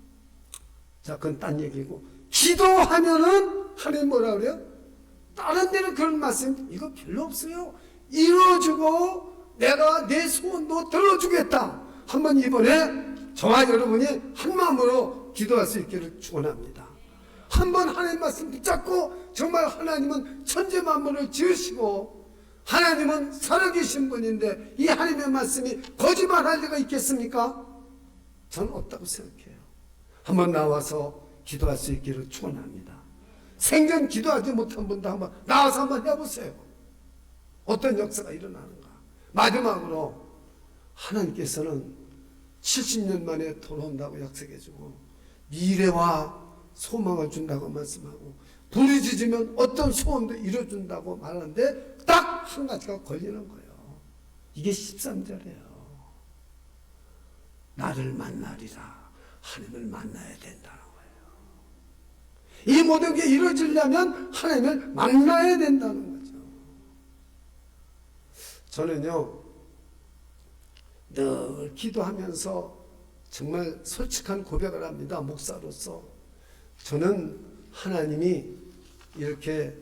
자, 그건 딴 얘기고, 기도하면은 하나님 뭐라 그래요? 다른 데는 그런 말씀 이거 별로 없어요. 이루어주고 내가 내 소원도 들어주겠다. 한번 이번에 저와 여러분이 한 마음으로 기도할 수 있기를 축원합니다. 한번 하나님 말씀 붙잡고 정말 하나님은 천지 만물을 지으시고 하나님은 살아계신 분인데 이 하나님의 말씀이 거짓말할 리가 있겠습니까? 저는 없다고 생각해요. 한번 나와서 기도할 수 있기를 축원합니다. 생전 기도하지 못한 분도 한번 나와서 한번 해보세요. 어떤 역사가 일어나는가. 마지막으로 하나님께서는 70년 만에 돌아온다고 약속해주고 미래와 소망을 준다고 말씀하고 부르짖으면 어떤 소원도 이뤄준다고 말하는데 딱 한 가지가 걸리는 거예요. 이게 13절이에요. 나를 만나리라. 하나님을 만나야 된다는 거예요. 이 모든 게 이루어지려면 하나님을 만나야 된다는 거죠. 저는요 늘 기도하면서 정말 솔직한 고백을 합니다. 목사로서 저는 하나님이 이렇게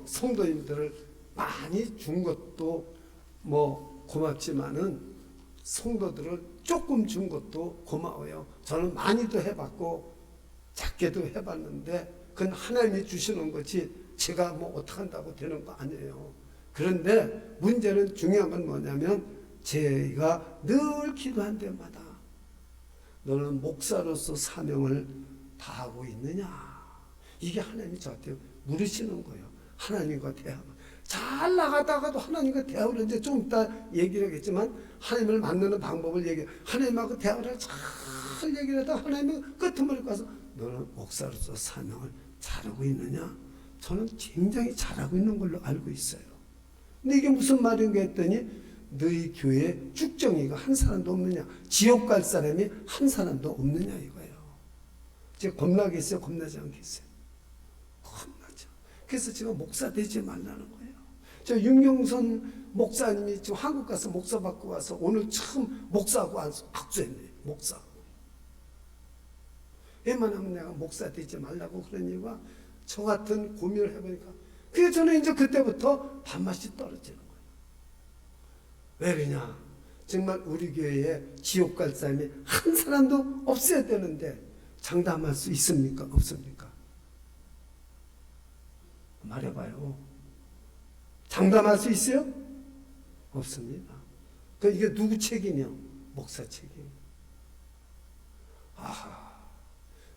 성도님들을 많이 준 것도 뭐 고맙지만은 성도들을 조금 준 것도 고마워요. 저는 많이도 해봤고 작게도 해봤는데 그건 하나님이 주시는 거지 제가 뭐 어떻게 한다고 되는 거 아니에요. 그런데 문제는 중요한 건 뭐냐면 제가 늘 기도한 때마다 너는 목사로서 사명을 다하고 있느냐. 이게 하나님이 저한테 물으시는 거예요. 하나님과 대화가. 잘 나가다가도 하나님과 대화를 이제 좀 이따 얘기를 하겠지만 하나님을 만나는 방법을 얘기해. 하나님하고 대화를 잘 얘기를 하다가 하나님은 끄트머리 가서 너는 목사로서 사명을 잘하고 있느냐. 저는 굉장히 잘하고 있는 걸로 알고 있어요. 근데 이게 무슨 말인가 했더니 너희 교회에 쭉정이가 한 사람도 없느냐. 지옥 갈 사람이 한 사람도 없느냐 이거예요. 제가 겁나겠어요? 겁나지 않겠어요? 겁나죠. 그래서 제가 목사 되지 말라는 거예요. 저 윤경선 목사님이 지금 한국 가서 목사 받고 와서 오늘 처음 목사하고 악수했네요. 목사. 웬만하면 내가 목사 되지 말라고 그런 이유가 저 같은 고민을 해보니까 그래서 저는 이제 그때부터 밥맛이 떨어지는 거예요. 왜 그러냐. 정말 우리 교회에 지옥 갈 사람이 한 사람도 없어야 되는데 장담할 수 있습니까? 없습니까? 말해봐요. 장담할 수 있어요? 없습니다. 이게 누구 책임이요? 목사 책임.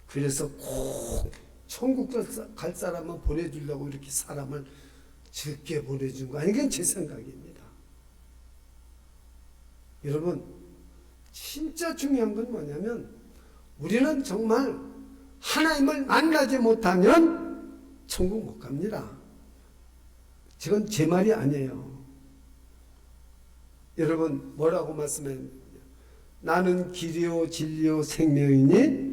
그래서 꼭 천국 갈 사람은 보내주려고 이렇게 사람을 적게 보내준 거 아니? 그건 제 생각입니다. 여러분, 진짜 중요한 건 뭐냐면 우리는 정말 하나님을 만나지 못하면 천국 못 갑니다. 지금 제 말이 아니에요. 여러분 뭐라고 말씀해요? 나는 길이요 진리요 생명이니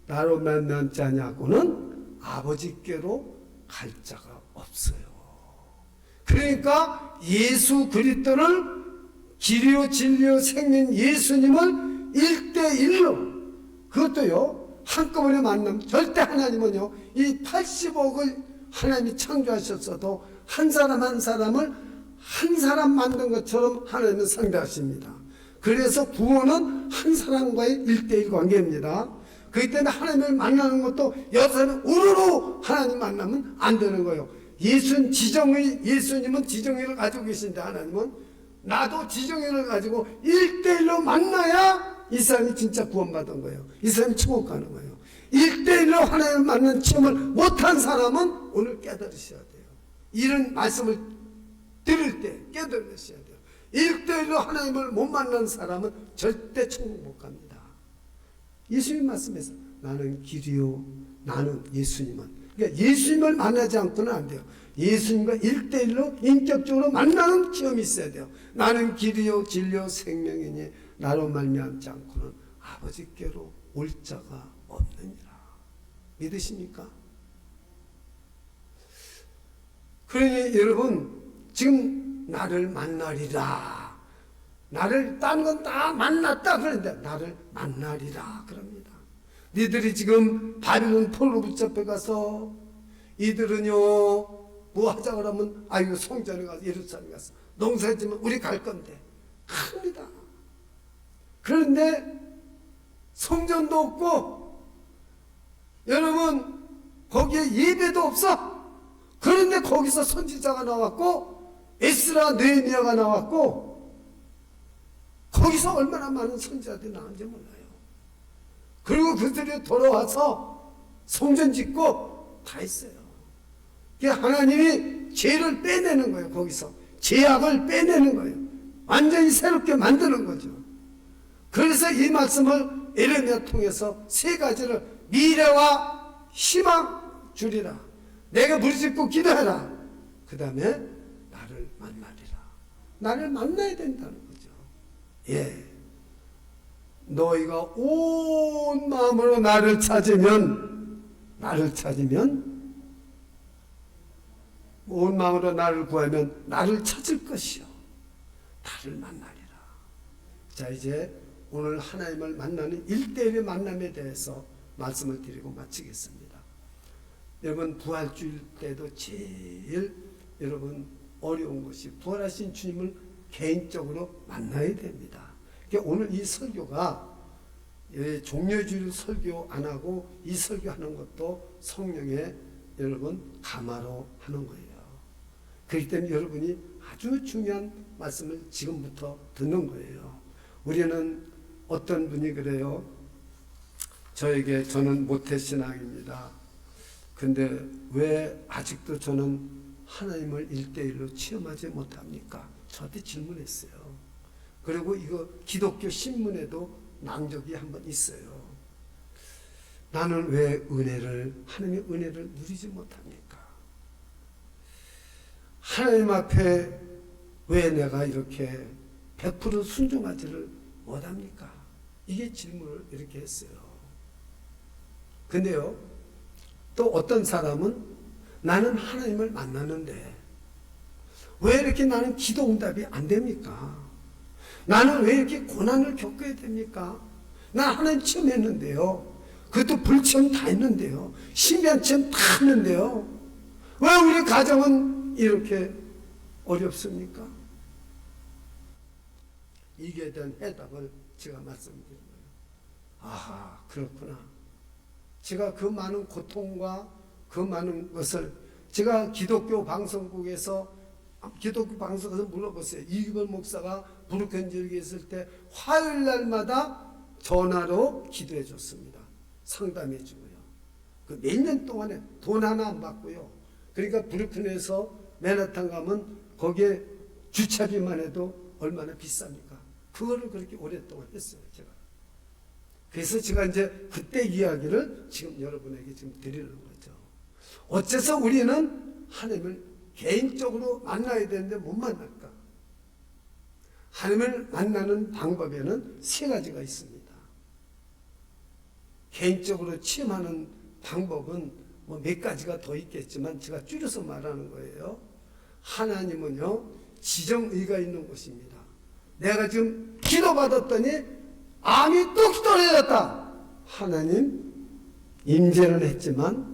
나로 만난 자냐고는 아버지께로 갈 자가 없어요. 그러니까 예수 그리스도를 길이요 진리요 생명 예수님을 1대1로 그것도요 한꺼번에 만나면 절대 하나님은요 이 80억을 하나님이 창조하셨어도 한 사람 한 사람을 한 사람 만든 것처럼 하나님은 상대하십니다. 그래서 구원은 한 사람과의 1대1 관계입니다. 그렇기 때문에 하나님을 만나는 것도 여자는 우르르 하나님 만나면 안 되는 거예요. 예수님은 지정의를 가지고 계신데 하나님은 나도 지정의를 가지고 1대1로 만나야 이 사람이 진짜 구원받은 거예요. 이 사람이 천국 가는 거예요. 1대1로 하나님을 만난 체험을 못한 사람은 오늘 깨달으셔야 돼요. 이런 말씀을 들을 때 깨달으셔야 돼요. 1대1로 하나님을 못 만난 사람은 절대 천국 못 갑니다. 예수님 말씀에서 나는 길이요, 나는 예수님은. 그러니까 예수님을 만나지 않고는 안 돼요. 예수님과 1대1로 인격적으로 만나는 체험이 있어야 돼요. 나는 길이요 진리요 생명이니 나로 말미암지 않고는 아버지께로 올 자가 없느니라. 믿으십니까? 그러니 여러분 지금 나를 만나리라. 나를 딴 건 다 만났다 그런데 나를 만나리라 그럽니다. 니들이 지금 바빌론 포로 붙잡혀 가서 이들은요 뭐 하자 그러면 아이고 성전에 가서 예루살렘에 가서 농사지면 우리 갈 건데 합니다. 그런데 성전도 없고 여러분 거기에 예배도 없어. 그런데 거기서 선지자가 나왔고 에스라 느헤미야가 나왔고 거기서 얼마나 많은 선지자들이 나왔는지 몰라요. 그리고 그들이 돌아와서 성전 짓고 다 했어요. 하나님이 죄를 빼내는 거예요. 거기서 죄악을 빼내는 거예요. 완전히 새롭게 만드는 거죠. 그래서 이 말씀을 예레미야 통해서 세 가지를 미래와 희망 주리라. 내가 부르짖고 기도해라. 그 다음에 나를 만나리라. 나를 만나야 된다는 거죠. 예. 너희가 온 마음으로 나를 찾으면 온 마음으로 나를 구하면 나를 찾을 것이요. 나를 만나리라. 자, 이제 오늘 하나님을 만나는 1대1의 만남에 대해서 말씀을 드리고 마치겠습니다. 여러분 부활주일 때도 제일 여러분 어려운 것이 부활하신 주님을 개인적으로 만나야 됩니다. 그러니까 오늘 이 설교가 종려주일 설교 안 하고 이 설교하는 것도 성령의 여러분 감화로 하는 거예요. 그렇기 때문에 여러분이 아주 중요한 말씀을 지금부터 듣는 거예요. 우리는 어떤 분이 그래요. 저는 모태신앙입니다. 근데 왜 아직도 저는 하나님을 1대1로 체험하지 못합니까? 저한테 질문했어요. 그리고 이거 기독교 신문에도 낭독이 한번 있어요. 나는 왜 하나님의 은혜를 누리지 못합니까? 하나님 앞에 왜 내가 이렇게 100% 순종하지를 못합니까? 이게 질문을 이렇게 했어요. 근데요, 또 어떤 사람은 나는 하나님을 만나는데 왜 이렇게 나는 기도 응답이 안 됩니까? 나는 왜 이렇게 고난을 겪어야 됩니까? 난 하나님 체험했는데요. 그것도 불체험 다 했는데요. 신비한 체험 다 했는데요. 왜 우리 가정은 이렇게 어렵습니까? 이게 대한 해답을 제가 말씀드린 거예요. 아하, 그렇구나. 제가 그 많은 고통과 그 많은 것을 제가 기독교 방송국에서 물어보세요. 이규범 목사가 부르큰 지역에 있을 때 화요일 날마다 전화로 기도해 줬습니다. 상담해 주고요. 그 몇 년 동안에 돈 하나 안 받고요. 그러니까 부르큰에서 맨하탄 가면 거기에 주차비만 해도 얼마나 비쌉니까? 그거를 그렇게 오랫동안 했어요, 제가. 그래서 제가 이제 그때 이야기를 지금 여러분에게 지금 드리는 거죠. 어째서 우리는 하나님을 개인적으로 만나야 되는데 못 만날까? 하나님을 만나는 방법에는 세 가지가 있습니다. 개인적으로 체험하는 방법은 뭐 몇 가지가 더 있겠지만 제가 줄여서 말하는 거예요. 하나님은요, 지정의가 있는 곳입니다. 내가 지금 기도받았더니 암이 또 떨어졌다. 하나님 임재는 했지만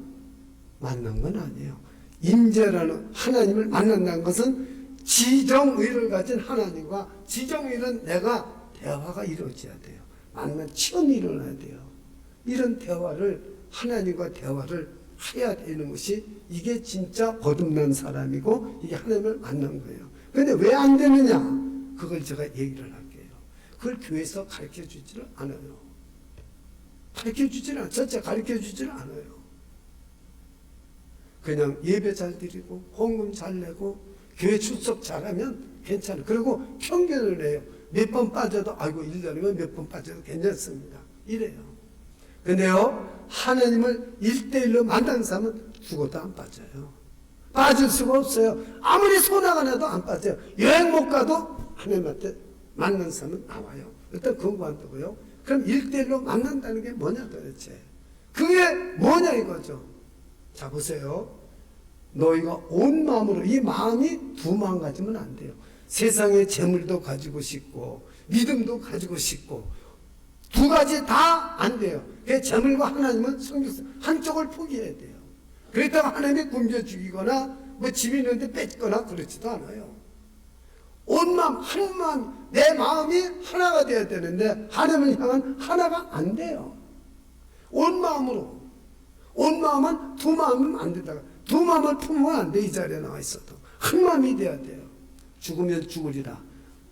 만난 건 아니에요. 임재라는 하나님을 만난다는 것은 지정의를 가진 하나님과 지정의는 내가 대화가 이루어져야 돼요. 만난 체험이 일어나야 돼요. 이런 대화를 하나님과 대화를 해야 되는 것이 이게 진짜 거듭난 사람이고 이게 하나님을 만난 거예요. 그런데 왜 안 되느냐? 그걸 제가 얘기를 할게요. 그걸 교회에서 가르쳐 주지를 않아요. 전체 가르쳐 주지를 않아요. 그냥 예배 잘 드리고 헌금 잘 내고 교회 출석 잘하면 괜찮아요. 그리고 편견을 내요. 몇 번 빠져도 아이고 1년이면 몇 번 빠져도 괜찮습니다. 이래요. 근데요, 하나님을 1대1로 만난 사람은 죽어도 안 빠져요. 빠질 수가 없어요. 아무리 소나가 나도 안 빠져요. 여행 못 가도 하나님한테 만난 사람은 나와요. 일단 공부한다고요. 그럼 1대1로 만난다는 게 뭐냐 도대체. 그게 뭐냐 이거죠. 자 보세요. 너희가 온 마음으로, 이 마음이 두 마음 가지면 안 돼요. 세상의 재물도 가지고 싶고 믿음도 가지고 싶고 두 가지 다 안 돼요. 그 재물과 하나님은 성경 한쪽을 포기해야 돼요. 그렇다고 하나님이 굶겨 죽이거나 뭐 집 있는데 뺏거나 그렇지도 않아요. 온 마음, 한 마음, 내 마음이 하나가 되어야 되는데 하나님을 향한 하나가 안 돼요. 온 마음으로. 온 마음은 두 마음은 안 된다가 두 마음을 품으면 안 돼. 이 자리에 나와 있어도 한 마음이 돼야 돼요. 죽으면 죽으리라.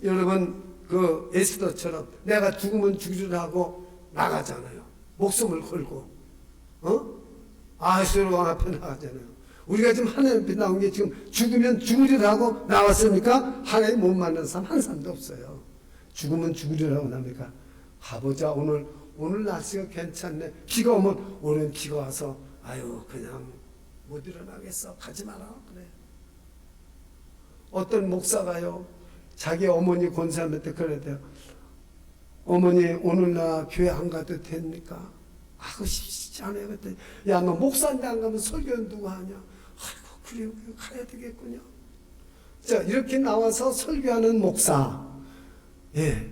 여러분 그 에스더처럼 내가 죽으면 죽으리라 하고 나가잖아요. 목숨을 걸고 아수르 왕 앞에 나가잖아요. 우리가 지금 하나님 앞에 나온 게 지금 죽으면 죽으리라 하고 나왔습니까? 하나님 못 만난 사람 한 사람도 없어요. 죽으면 죽으리라 하고 나니까 가보자. 오늘 날씨가 괜찮네. 비가 오면 오늘 비가 와서 아유 그냥 못 일어나겠어. 가지 마라 그래. 어떤 목사가요 자기 어머니 권사님한테 그래대요. 어머니 오늘 나 교회 안 가도 됩니까? 하고 싶지 않아요. 그랬더니 야 너 목사인데 안 가면 설교는 누가 하냐? 아이고 그래요. 가야 되겠군요. 자 이렇게 나와서 설교하는 목사, 예,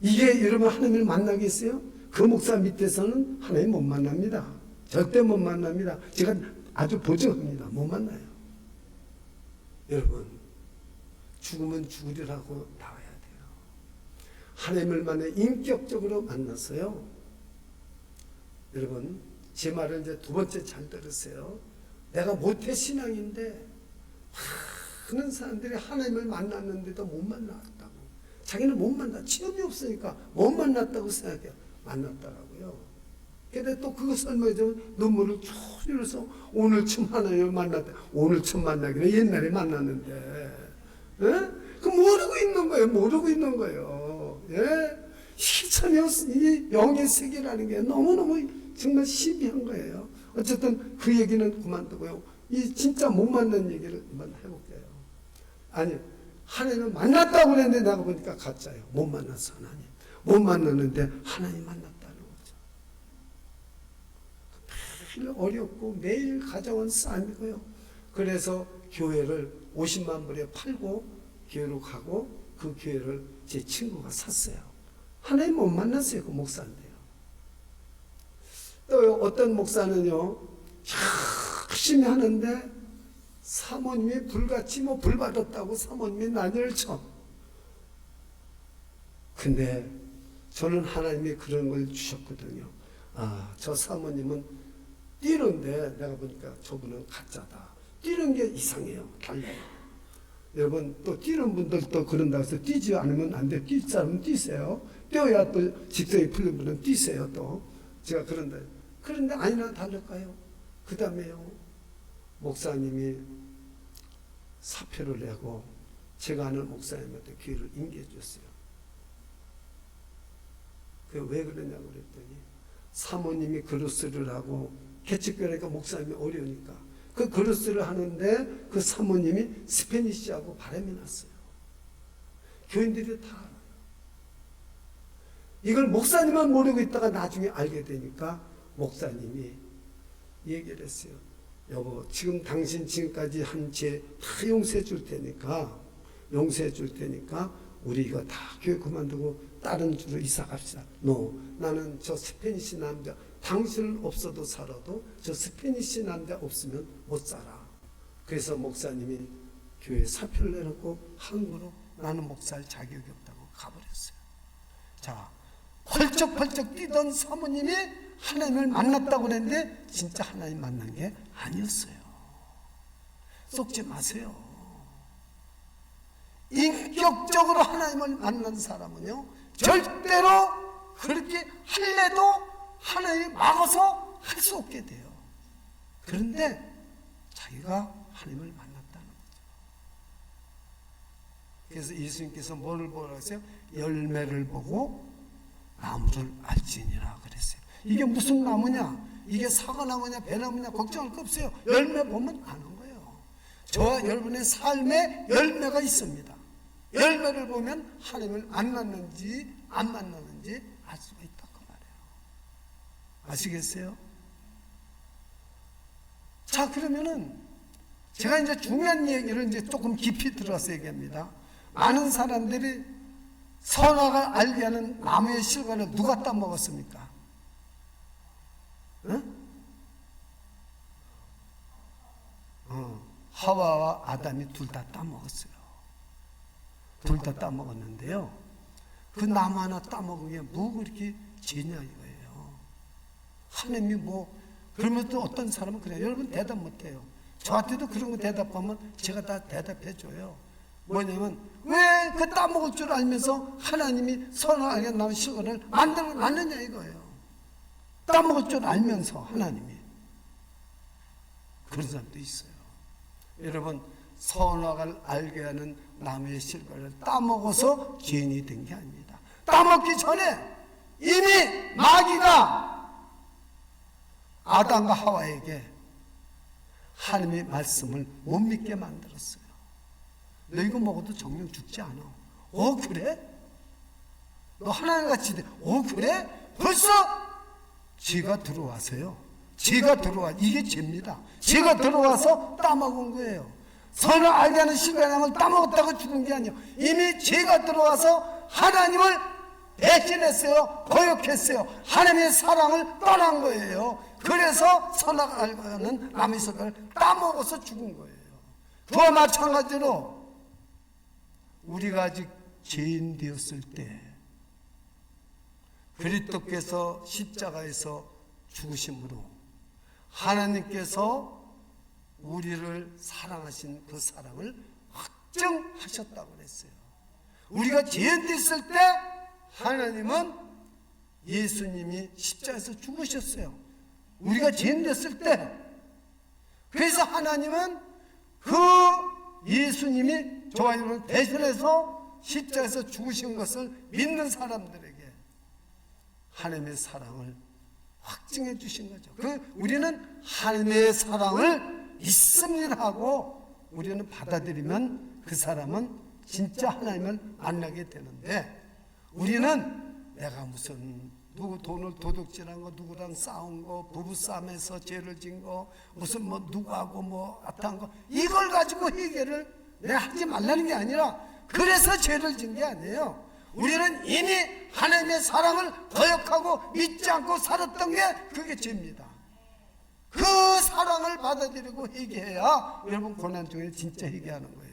이게 여러분 하나님을 만나겠어요? 그 목사 밑에서는 하나님 못 만납니다. 절대 못 만납니다. 제가 아주 보증합니다. 못 만나요. 여러분 죽으면 죽으리라고 나와야 돼요. 하나님을 만나 인격적으로 만났어요. 여러분 제 말을 이제 두 번째 잘 들으세요. 내가 모태신앙인데 많은 사람들이 하나님을 만났는데도 못 만났다고. 자기는 못 만나. 체험이 없으니까 못 만났다고 생각해요. 만났다라고요. 근데 또 그거 설명해주면 눈물을 쭉 흘려서 오늘 처음 하나님을 만났다. 오늘 처음 만나기는 옛날에 만났는데. 예? 그 모르고 있는 거예요. 모르고 있는 거예요. 예? 참 이 영의 세계라는 게 너무너무 정말 신비한 거예요. 어쨌든 그 얘기는 그만두고요. 이 진짜 못 만난 얘기를 한번 해볼게요. 아니 하나님을 만났다고 그랬는데 내가 보니까 가짜예요. 못 만났어 하나님. 못 만났는데 하나님 만났다는 거죠. 매일 어렵고 매일 가져온 싸움이고요. 그래서 교회를 50만 불에 팔고 교회로 가고 그 교회를 제 친구가 샀어요. 하나님 못 만났어요. 그 목사인데요. 또 어떤 목사는요 열심히 하는데 사모님이 불같이 불 받았다고 사모님이 난리를 쳐. 근데 저는 하나님이 그런 걸 주셨거든요. 아, 저 사모님은 뛰는데 내가 보니까 저분은 가짜다. 뛰는 게 이상해요. 달라요. 여러분 또 뛰는 분들도 그런다고 해서 뛰지 않으면 안 돼요. 뛸 사람은 뛰세요. 뛰어야 또 직성이 풀린 분은 뛰세요. 또 제가 그런데 아니나 다를까요? 그 다음에요 목사님이 사표를 내고 제가 아는 목사님한테 교회를 임기해줬어요. 그게 왜 그러냐고 그랬더니 사모님이 그릇을 하고 개척교회니까 목사님이 어려우니까 그 그릇을 하는데 그 사모님이 스페니쉬하고 바람이 났어요. 교인들이 다 알아요. 이걸 목사님만 모르고 있다가 나중에 알게 되니까 목사님이 얘기를 했어요. 여보 지금 당신 지금까지 한 죄 다 용서해 줄 테니까 우리 이거 다 교회 그만두고 다른 주로 이사 갑시다. 나는 저 스페니쉬 남자 당신은 없어도 살아도 저 스페니쉬 남자 없으면 못 살아. 그래서 목사님이 교회 사표를 내놓고 한국으로 나는 목사할 자격이 없다고 가버렸어요. 자, 펄쩍펄쩍 뛰던 사모님이 하나님을 만났다고 그랬는데 진짜 하나님 만난 게 아니었어요. 속지 마세요. 인격적으로 하나님을 만난 사람은요 절대로 그렇게 할래도 하나님이 막아서 할 수 없게 돼요. 그런데 자기가 하나님을 만났다는 거죠. 그래서 예수님께서 뭐라 하세요? 열매를 보고 나무를 알지니라 그랬어요. 이게 무슨 나무냐, 이게 사과나무냐 배나무냐 걱정할 거 없어요. 열매 보면 아는 거예요. 저와 여러분의 삶에 열매가 있습니다. 열매를 보면 하나님을 만났는지 안 만났는지 알 수가 있다 그 말이에요. 아시겠어요? 자, 그러면은 제가 이제 중요한 얘기를 이제 조금 깊이 들어서 얘기합니다. 많은 사람들이 선악을 알게 하는 나무의 실과를 누가 따먹었습니까? 응? 하와와 아담이 둘 다 따먹었어요. 둘 다 따먹었는데요. 그 나무 하나 따먹은 게 뭐 그렇게 죄냐 이거예요. 하나님이 뭐, 그러면 또 어떤 사람은 그래요. 여러분 대답 못해요. 저한테도 그런 거 대답하면 제가 다 대답해줘요. 뭐냐면, 왜 그 따먹을 줄 알면서 하나님이 선악에 나온 실과를 만들어놨느냐 이거예요. 따먹을 줄 알면서 하나님이. 그런 사람도 있어요. 여러분, 선악을 알게 하는 나무의 실과를 따먹어서 죄인이 된 게 아닙니다. 따먹기 전에 이미 마귀가 아담과 하와에게 하나님의 말씀을 못 믿게 만들었어요. 너 이거 먹어도 정령 죽지 않아. 그래? 너 하나님같이 돼. 그래? 벌써 죄가 들어와서요. 죄가 들어와. 이게 죄입니다. 죄가 들어와서 따먹은 거예요. 선을 알게 하는 실과나무를 따먹었다고 죽은 게 아니에요. 이미 죄가 들어와서 하나님을 배신했어요. 거역했어요. 하나님의 사랑을 떠난 거예요. 그래서 선악을 알게 하는 나무의 실과를 따먹어서 죽은 거예요. 그와 마찬가지로 우리가 아직 죄인 되었을 때 그리스도께서 십자가에서 죽으심으로 하나님께서 우리를 사랑하신 그 사랑을 확증하셨다고 그랬어요. 우리가 죄인 됐을 때 하나님은 예수님이 십자가에서 죽으셨어요. 우리가 죄인 됐을 때. 그래서 하나님은 그 예수님이 저와 여러분을 대신해서 십자가에서 죽으신 것을 믿는 사람들에게 하나님의 사랑을 확증해 주신 거죠. 우리는 하나님의 사랑을 있습니다 하고 우리는 받아들이면 그 사람은 진짜 하나님을 만나게 되는데, 우리는 내가 무슨 누구 돈을 도둑질한 거, 누구랑 싸운 거, 부부싸움에서 죄를 진 거, 무슨 뭐 누구하고 뭐 아탄 거, 이걸 가지고 해결을 내가 하지 말라는 게 아니라, 그래서 죄를 진 게 아니에요. 우리는 이미 하나님의 사랑을 거역하고 믿지 않고 살았던 게 그게 죄입니다. 그 사랑을 받아들이고 회개해야 여러분 고난 중에 진짜 회개하는 거예요.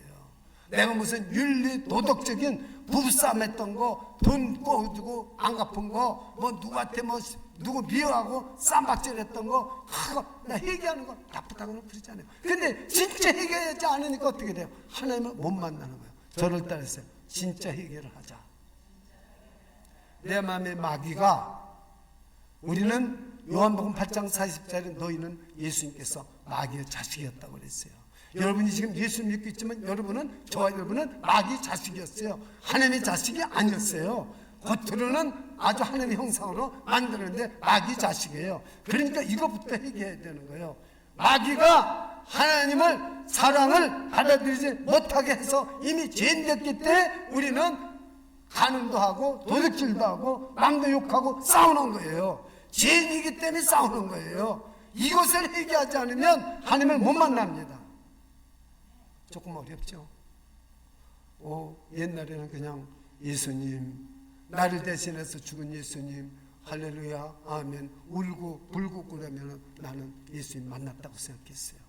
내가 무슨 윤리 도덕적인 부부싸움 했던 거, 돈 꼬주고 안 갚은 거, 뭐 누구한테 뭐 누구 미워하고 쌈박질 했던 거, 나 회개하는 거 나쁘다고는 그러지 않아요. 근데 진짜 회개하지 않으니까 어떻게 돼요? 하나님을 못 만나는 거예요. 저를 따르세요. 진짜 회개를 하자. 내 마음의 마귀가, 우리는 요한복음 8장 40절에 너희는 예수님께서 마귀의 자식이었다고 그랬어요. 여러분이 지금 예수 믿고 있지만 여러분은, 저와 여러분은 마귀의 자식이었어요. 하나님의 자식이 아니었어요. 겉으로는 아주 하나님의 형상으로 만드는데 마귀 자식이에요. 그러니까 이것부터 해결해야 되는 거예요. 마귀가 하나님을 사랑을 받아들이지 못하게 해서 이미 죄인 됐기 때문에 우리는 간음도 하고 도둑질도 하고 남도 욕하고 싸우는 거예요. 죄인이기 때문에 싸우는 거예요. 이것을 해결하지 않으면 하나님을 못 만납니다. 조금 어렵죠? 옛날에는 그냥 예수님, 나를 대신해서 죽은 예수님, 할렐루야, 아멘, 울고 불고 그러면 나는 예수님 만났다고 생각했어요.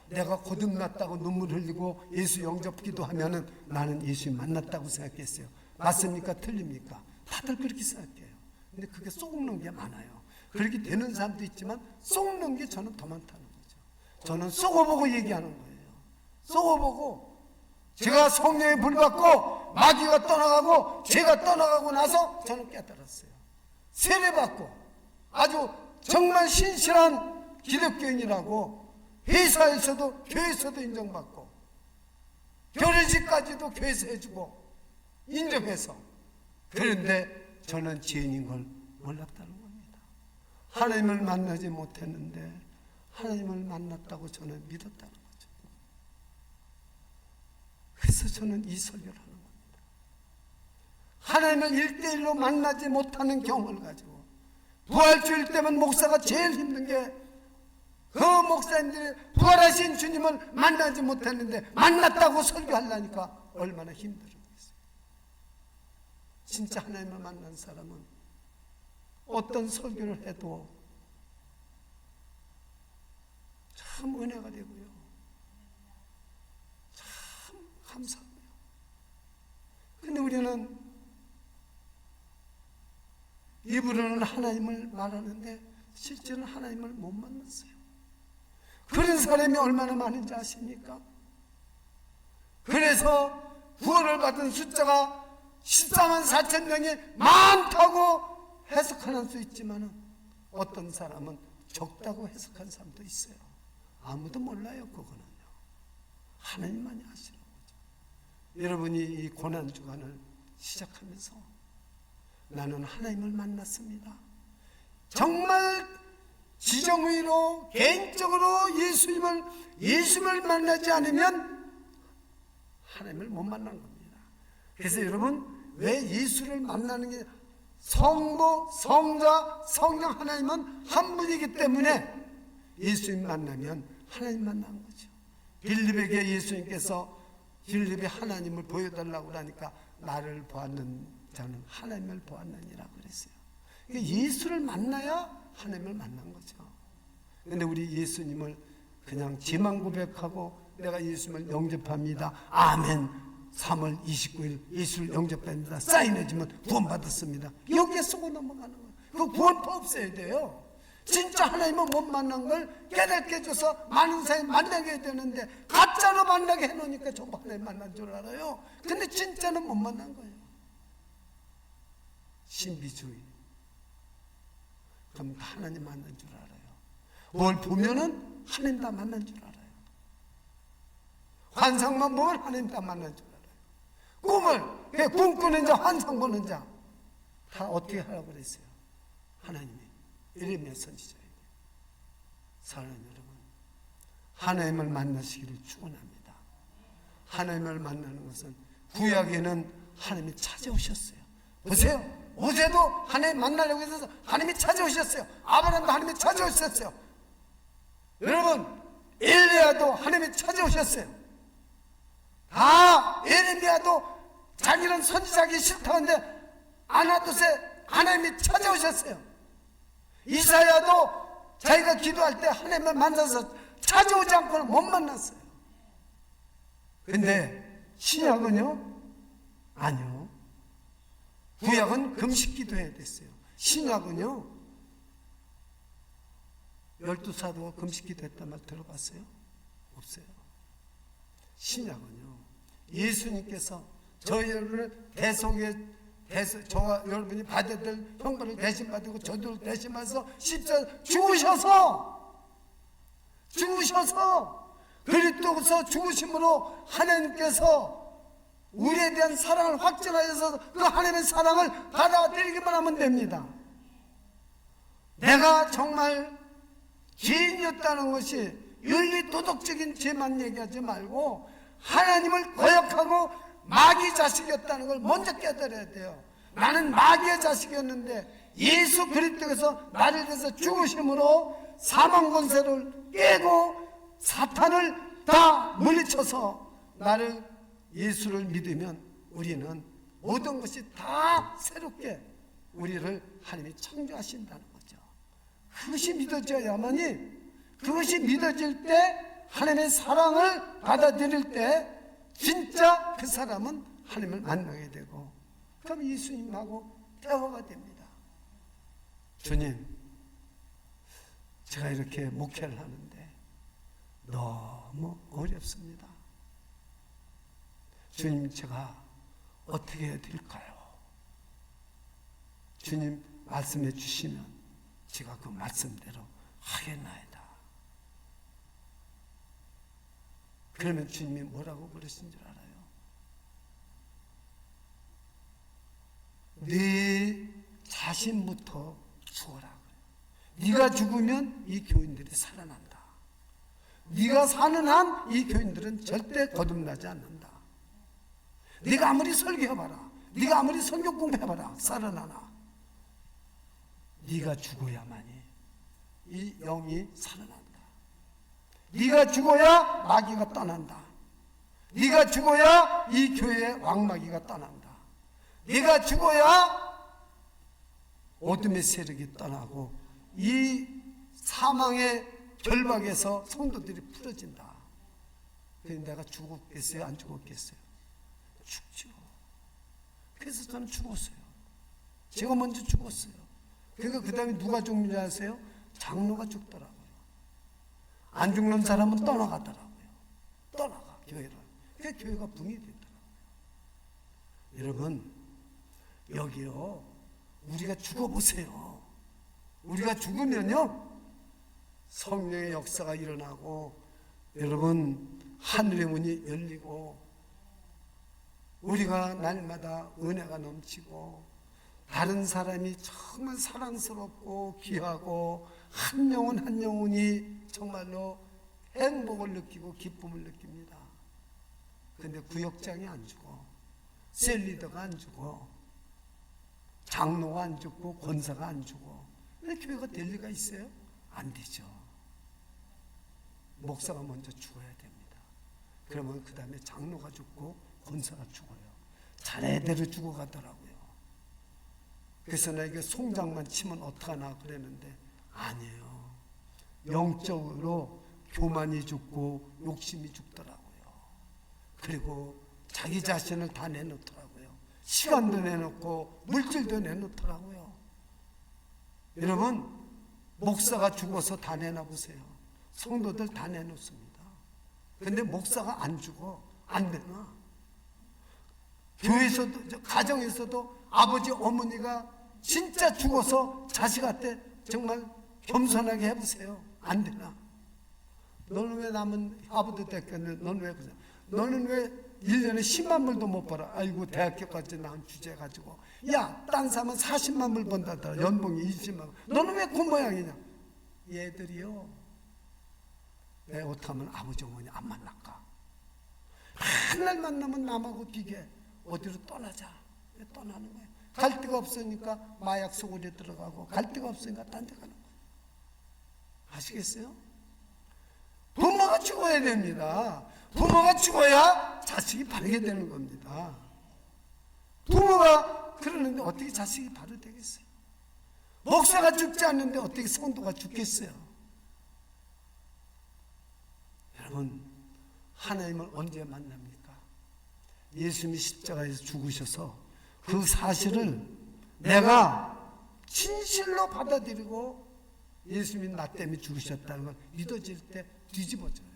내가 거듭났다고 눈물 흘리고 예수 영접 기도하면 나는 예수님 만났다고 생각했어요. 맞습니까? 틀립니까? 다들 그렇게 생각해요. 근데 그게 썩는 게 많아요. 그렇게 되는 사람도 있지만 썩는 게 저는 더 많다는 거죠. 저는 썩어보고 얘기하는 거예요. 썩어보고, 제가 성령의 불 받고 마귀가 떠나가고 죄가 떠나가고 나서 저는 깨달았어요. 세례받고 아주 정말 신실한 기독교인이라고 회사에서도 교회에서도 인정받고 결혼식까지도 교회에서 해주고 인정해서, 그런데 저는 죄인인 걸 몰랐다는 겁니다. 하나님을 만나지 못했는데 하나님을 만났다고 저는 믿었다는 거죠. 그래서 저는 이 설교를 하는 겁니다. 하나님을 1대1로 만나지 못하는 경험을 가지고 부활주일 때면 목사가 제일 힘든 게 그 목사님들이 부활하신 주님을 만나지 못했는데 만났다고 설교하려니까 얼마나 힘들었겠어요. 진짜 하나님을 만난 사람은 어떤 설교를 해도 참 은혜가 되고요, 참 감사하고요. 근데 우리는 입으로는 하나님을 말하는데 실제로는 하나님을 못 만났어요. 그런 사람이 얼마나 많은지 아십니까? 그래서 구원을 받은 숫자가 14만 4천 명이 많다고 해석할 수 있지만 어떤 사람은 적다고 해석한 사람도 있어요. 아무도 몰라요. 그거는요, 하나님만이 아시는 거죠. 여러분이 이 고난주간을 시작하면서 나는 하나님을 만났습니다, 정말 지정의로 개인적으로 예수님을 만나지 않으면 하나님을 못 만난 겁니다. 그래서 여러분, 왜 예수를 만나는 게 성부, 성자, 성령 하나님은 한 분이기 때문에 예수님 만나면 하나님 만난 거죠. 빌립에게 예수님께서 빌립이 하나님을 보여달라고 하니까 나를 보았는 자는 하나님을 보았느니라 그랬어요. 예수를 만나야 하나님을 만난 거죠. 근데 우리 예수님을 그냥 지만 고백하고 내가 예수님을 영접합니다, 아멘, 3월 29일 예수를 영접합니다, 사인해주면 구원받았습니다, 여기에 쓰고 넘어가는 거예요. 그 구원법 없어야 돼요. 진짜 하나님은 못 만난 걸 깨닫게 해줘서 많은 사람이 만나게 해야 되는데 가짜로 만나게 해놓으니까 전부 하나님 만난 줄 알아요. 근데 진짜는 못 만난 거예요. 신비주의. 그럼 하나님 만난 줄 알아요. 뭘 보면은 하나님 다 만난 줄 알아요. 환상만 보면 하나님 다 만난 줄 알아요. 꿈을, 꿈 꾸는 자, 환상 보는 자 다 어떻게 하라고 그랬어요? 하나님이. 예레미야 선지자에게. 사랑하는 여러분, 하나님을 만나시기를 축원합니다. 하나님을 만나는 것은 구약에는 하나님이 찾아오셨어요. 보세요, 모세도 하나님 만나려고 해서 하나님이 찾아오셨어요. 아브라함도 하나님이 찾아오셨어요. 여러분, 엘리야도 하나님이 찾아오셨어요. 다 예레미야도 자기는 선지자기 싫다는데 아나도세 하나님이 찾아오셨어요. 이사야도 자기가 기도할 때 하나님을 만나서 찾아오지 않고는 못 만났어요. 근데 신약은요? 아니요. 구약은 금식 기도해야 됐어요. 신약은요, 12사도가 금식 기도했단 말 들어봤어요? 없어요. 신약은요, 예수님께서 저희 여러분을 저와 여러분이 받아야 될 형벌을 대신 받고 저도 대신 받아서 십자가 죽으셔서 그리스도서 죽으심으로 하나님께서 우리에 대한 사랑을 확증하셔서 그 하나님의 사랑을 받아들이기만 하면 됩니다. 내가 정말 죄인이었다는 것이 윤리 도덕적인 죄만 얘기하지 말고 하나님을 거역하고 마귀 자식이었다는 걸 먼저 깨달아야 돼요. 나는 마귀의 자식이었는데 예수 그리스도께서 나를 위해서 죽으심으로 사망 권세를 깨고 사탄을 다 물리쳐서 나를 예수를 믿으면 우리는 모든 것이 다 새롭게 우리를 하나님이 창조하신다는 거죠. 그것이 믿어져야만이, 그것이 믿어질 때 하나님의 사랑을 받아들일 때 진짜 그 사람은 하나님을 만나게 되고 그럼 예수님하고 대화가 됩니다. 주님, 제가 이렇게 목회를 하는데 너무 어렵습니다. 주님, 제가 어떻게 해야 될까요? 주님 말씀해 주시면 제가 그 말씀대로 하겠나이다. 그러면 주님이 뭐라고 그러신 줄 알아요? 네 자신부터 죽어라. 네가 죽으면 이 교인들이 살아난다. 네가 사는 한 이 교인들은 절대 거듭나지 않는다. 네가 아무리 설교해봐라, 네가 아무리 성경 공부해봐라, 살아나나. 네가 죽어야만이 이 영이 살아난다. 네가 죽어야 마귀가 떠난다. 네가 죽어야 이 교회의 왕마귀가 떠난다. 네가 죽어야 어둠의 세력이 떠나고 이 사망의 결박에서 성도들이 풀어진다. 그래서 내가 죽었겠어요? 안 죽었겠어요? 죽죠. 그래서 저는 죽었어요. 제가 먼저 죽었어요. 그러니까 그 다음에 누가 죽는지 아세요? 장로가 죽더라고요. 안 죽는 사람은 떠나가더라고요. 떠나가, 교회를. 그 교회가 붕이 되더라고요. 여러분, 여기요, 우리가 죽어보세요. 우리가 죽으면요, 성령의 역사가 일어나고, 여러분, 하늘의 문이 열리고, 우리가 날마다 은혜가 넘치고, 다른 사람이 정말 사랑스럽고 귀하고, 한 영혼 한 영혼이 정말로 행복을 느끼고 기쁨을 느낍니다. 근데 구역장이 안 죽어, 셀리더가 안 죽어, 장로가 안 죽고 권사가 안 죽어. 왜 교회가 될 리가 있어요? 안 되죠. 목사가 먼저 죽어야 됩니다. 그러면 그 다음에 장로가 죽고 권사가 죽어요. 차례대로 죽어가더라고요. 그래서 내가 송장만 치면 어떡하나 그랬는데 아니에요. 영적으로 교만이 죽고 욕심이 죽더라고요. 그리고 자기 자신을 다 내놓더라고요. 시간도 내놓고 물질도 내놓더라고요. 여러분, 목사가 죽어서 다 내놔보세요. 성도들 다 내놓습니다. 근데 목사가 안 죽어, 안 내놔. 교회에서도, 가정에서도 아버지 어머니가 진짜 죽어서 자식한테 정말 겸손하게 해보세요. 안 되나? 너는 왜 남은 하버드 대학교는 너는 왜 그래? 너는 왜 1년에 10만 불도 못 벌어? 아이고, 대학교까지 나온 주제 가지고. 야, 딴 사람은 40만 불 번다더라. 연봉이 20만 불. 너는 왜 그 모양이냐? 얘들이요, 내 못하면 아버지 어머니 안 만날까? 한날 만나면 남하고 비교. 어디로 떠나자. 왜 떠나는 거예요? 갈 데가 없으니까 마약 소굴에 들어가고, 갈 데가 없으니까 딴 데 가는 거예요. 아시겠어요? 부모가 죽어야 됩니다. 부모가 죽어야 자식이 바르게 되는 겁니다. 부모가 그러는데 어떻게 자식이 바르게 되겠어요? 목사가 죽지 않는데 어떻게 성도가 죽겠어요? 여러분, 하나님을 언제 만납니까? 예수님이 십자가에서 죽으셔서 그 사실을 내가 진실로 받아들이고 예수님이 나 때문에 죽으셨다는 걸 믿어질 때 뒤집어져요.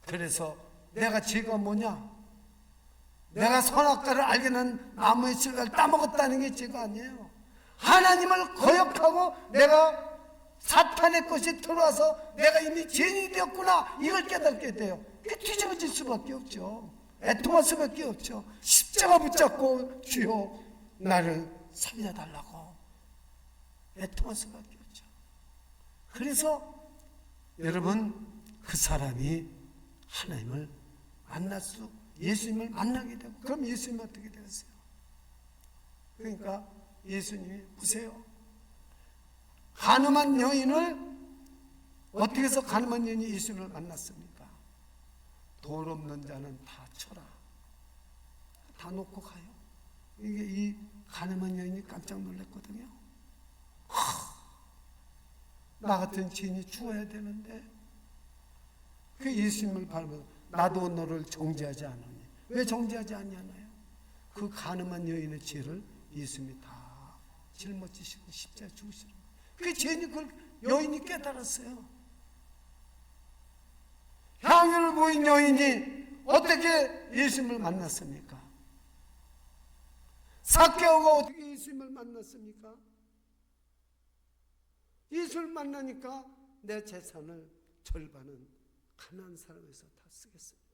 그래서 내가 죄가 뭐냐? 내가 선악과를 알게 난 나무의 실과를 따먹었다는 게 죄가 아니에요. 하나님을 거역하고 내가 사탄의 것이 들어와서 내가 이미 죄인이 되었구나, 이걸 깨닫게 돼요. 그게 뒤집어질 수밖에 없죠. 애통할 수밖에 없죠. 십자가 붙잡고 주여 나를 살려달라고 애통할 수밖에 없죠. 그래서 여러분, 그 사람이 하나님을 만날 수, 예수님을 만나게 되고, 그럼 예수님은 어떻게 되었어요? 그러니까 예수님이 보세요. 가늠한 여인을 어떻게 해서 가늠한 여인이 예수님을 만났습니까? 돌 없는 자는 다 쳐라. 다 놓고 가요. 이게 이 가늠한 여인이 깜짝 놀랐거든요. 나 같은 죄인이 죽어야 되는데, 그 예수님을 밟으면서 나도 너를 정죄하지 않으니. 왜 정죄하지 않냐나요? 그 가늠한 여인의 죄를 예수님이 다 짊어지시고 십자가에 죽으시는 거예요. 그 죄인이 그걸 여인이 깨달았어요. 향유를 보인 여인이 어떻게 예수님을 만났습니까? 삭개오가 어떻게 예수님을 만났습니까? 예수를 만나니까 내 재산을 절반은 가난한 사람에서 다 쓰겠습니다.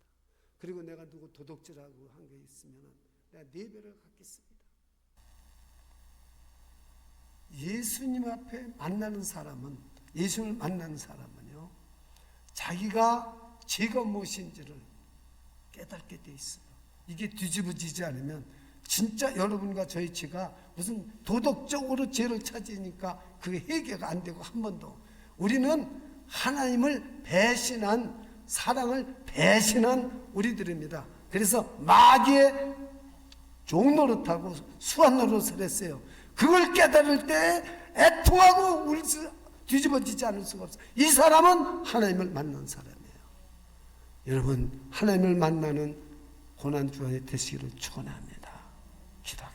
그리고 내가 누구 도둑질하고 한 게 있으면 내가 4배를 갚겠습니다. 예수님 앞에 만나는 사람은, 예수를 만나는 사람은요, 자기가 죄가 무엇인지를 깨닫게 돼 있어요. 이게 뒤집어지지 않으면 진짜 여러분과 저희 죄가 무슨 도덕적으로 죄를 찾으니까 그게 해결가 안 되고, 한 번도 우리는 하나님을 배신한, 사랑을 배신한 우리들입니다. 그래서 마귀의 종노릇하고 수완 노릇을 했어요. 그걸 깨달을 때 애통하고 뒤집어지지 않을 수가 없어요. 이 사람은 하나님을 만난 사람이에요. 여러분, 하나님을 만나는 고난주간이 되시기를 축원합니다. 기도합니다.